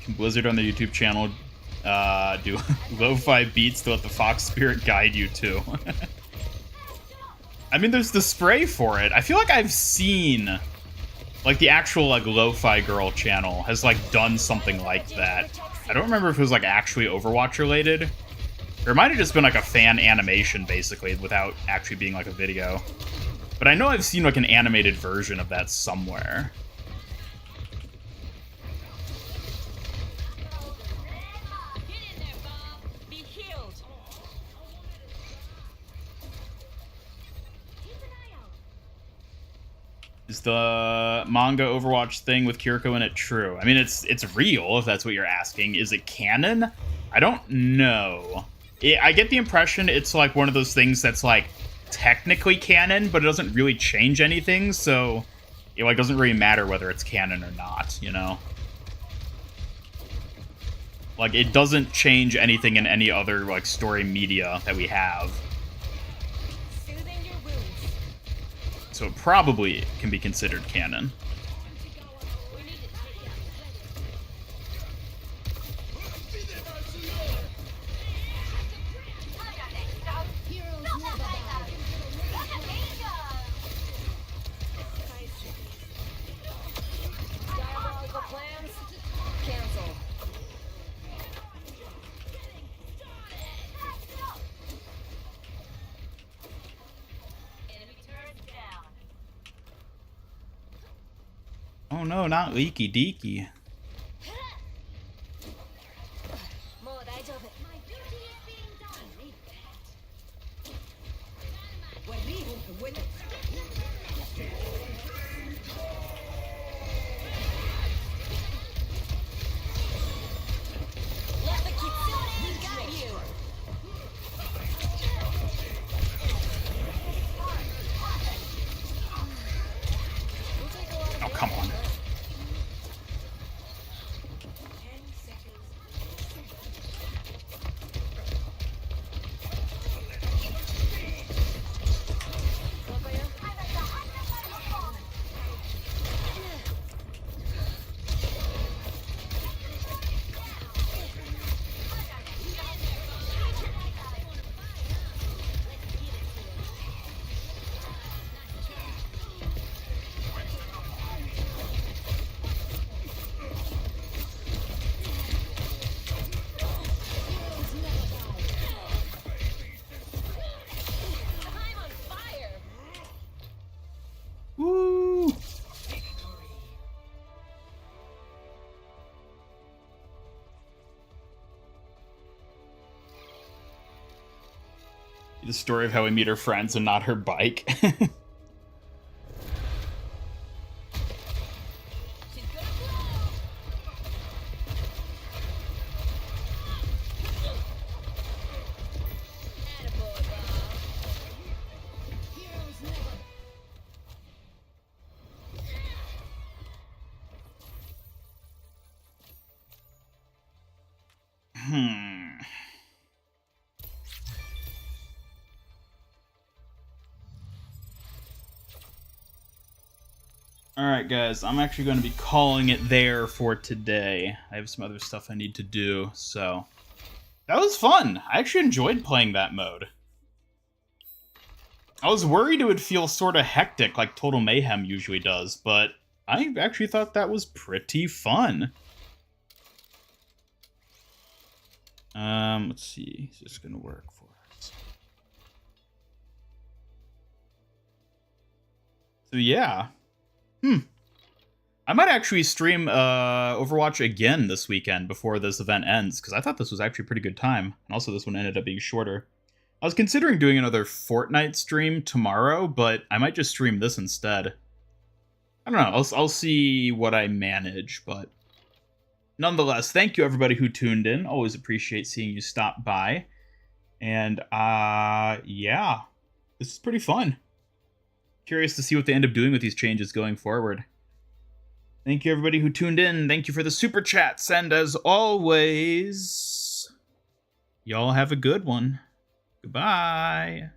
Can Blizzard on their YouTube channel do lo-fi beats to let the Fox Spirit guide you too? I mean, there's the spray for it. I feel like I've seen, like, the actual, like, lo-fi girl channel has, like, done something like that. I don't remember if it was, like, actually Overwatch related. Or it might have just been, like, a fan animation, basically, without actually being, like, a video. But I know I've seen, like, an animated version of that somewhere. Get in there, Bob. Be healed. Is the manga Overwatch thing with Kiriko in it true? I mean, it's real, if that's what you're asking. Is it canon? I don't know. I get the impression it's like one of those things that's like technically canon, but it doesn't really change anything, so it like doesn't really matter whether it's canon or not, you know? Like, it doesn't change anything in any other like story media that we have. Soothing your wounds. So it probably can be considered canon. Diabolical plans? Cancel. Oh no, not Leaky Deaky. Let the Kitsune guide you. Oh, come on. I'm on fire. Woo! The story of how we meet her friends and not her bike. She's gonna blow. Attaboy, Bob. Heroes never. Alright guys, I'm actually going to be calling it there for today. I have some other stuff I need to do, so... That was fun! I actually enjoyed playing that mode. I was worried it would feel sort of hectic like Total Mayhem usually does, but I actually thought that was pretty fun. Let's see, is this going to work for us? So yeah. I might actually stream Overwatch again this weekend before this event ends, because I thought this was actually a pretty good time. And also this one ended up being shorter. I was considering doing another Fortnite stream tomorrow, but I might just stream this instead. I don't know, I'll see what I manage, but... Nonetheless, thank you everybody who tuned in. Always appreciate seeing you stop by. And, yeah. This is pretty fun. Curious to see what they end up doing with these changes going forward. Thank you everybody who tuned in. Thank you for the super chats. And as always, y'all have a good one. Goodbye.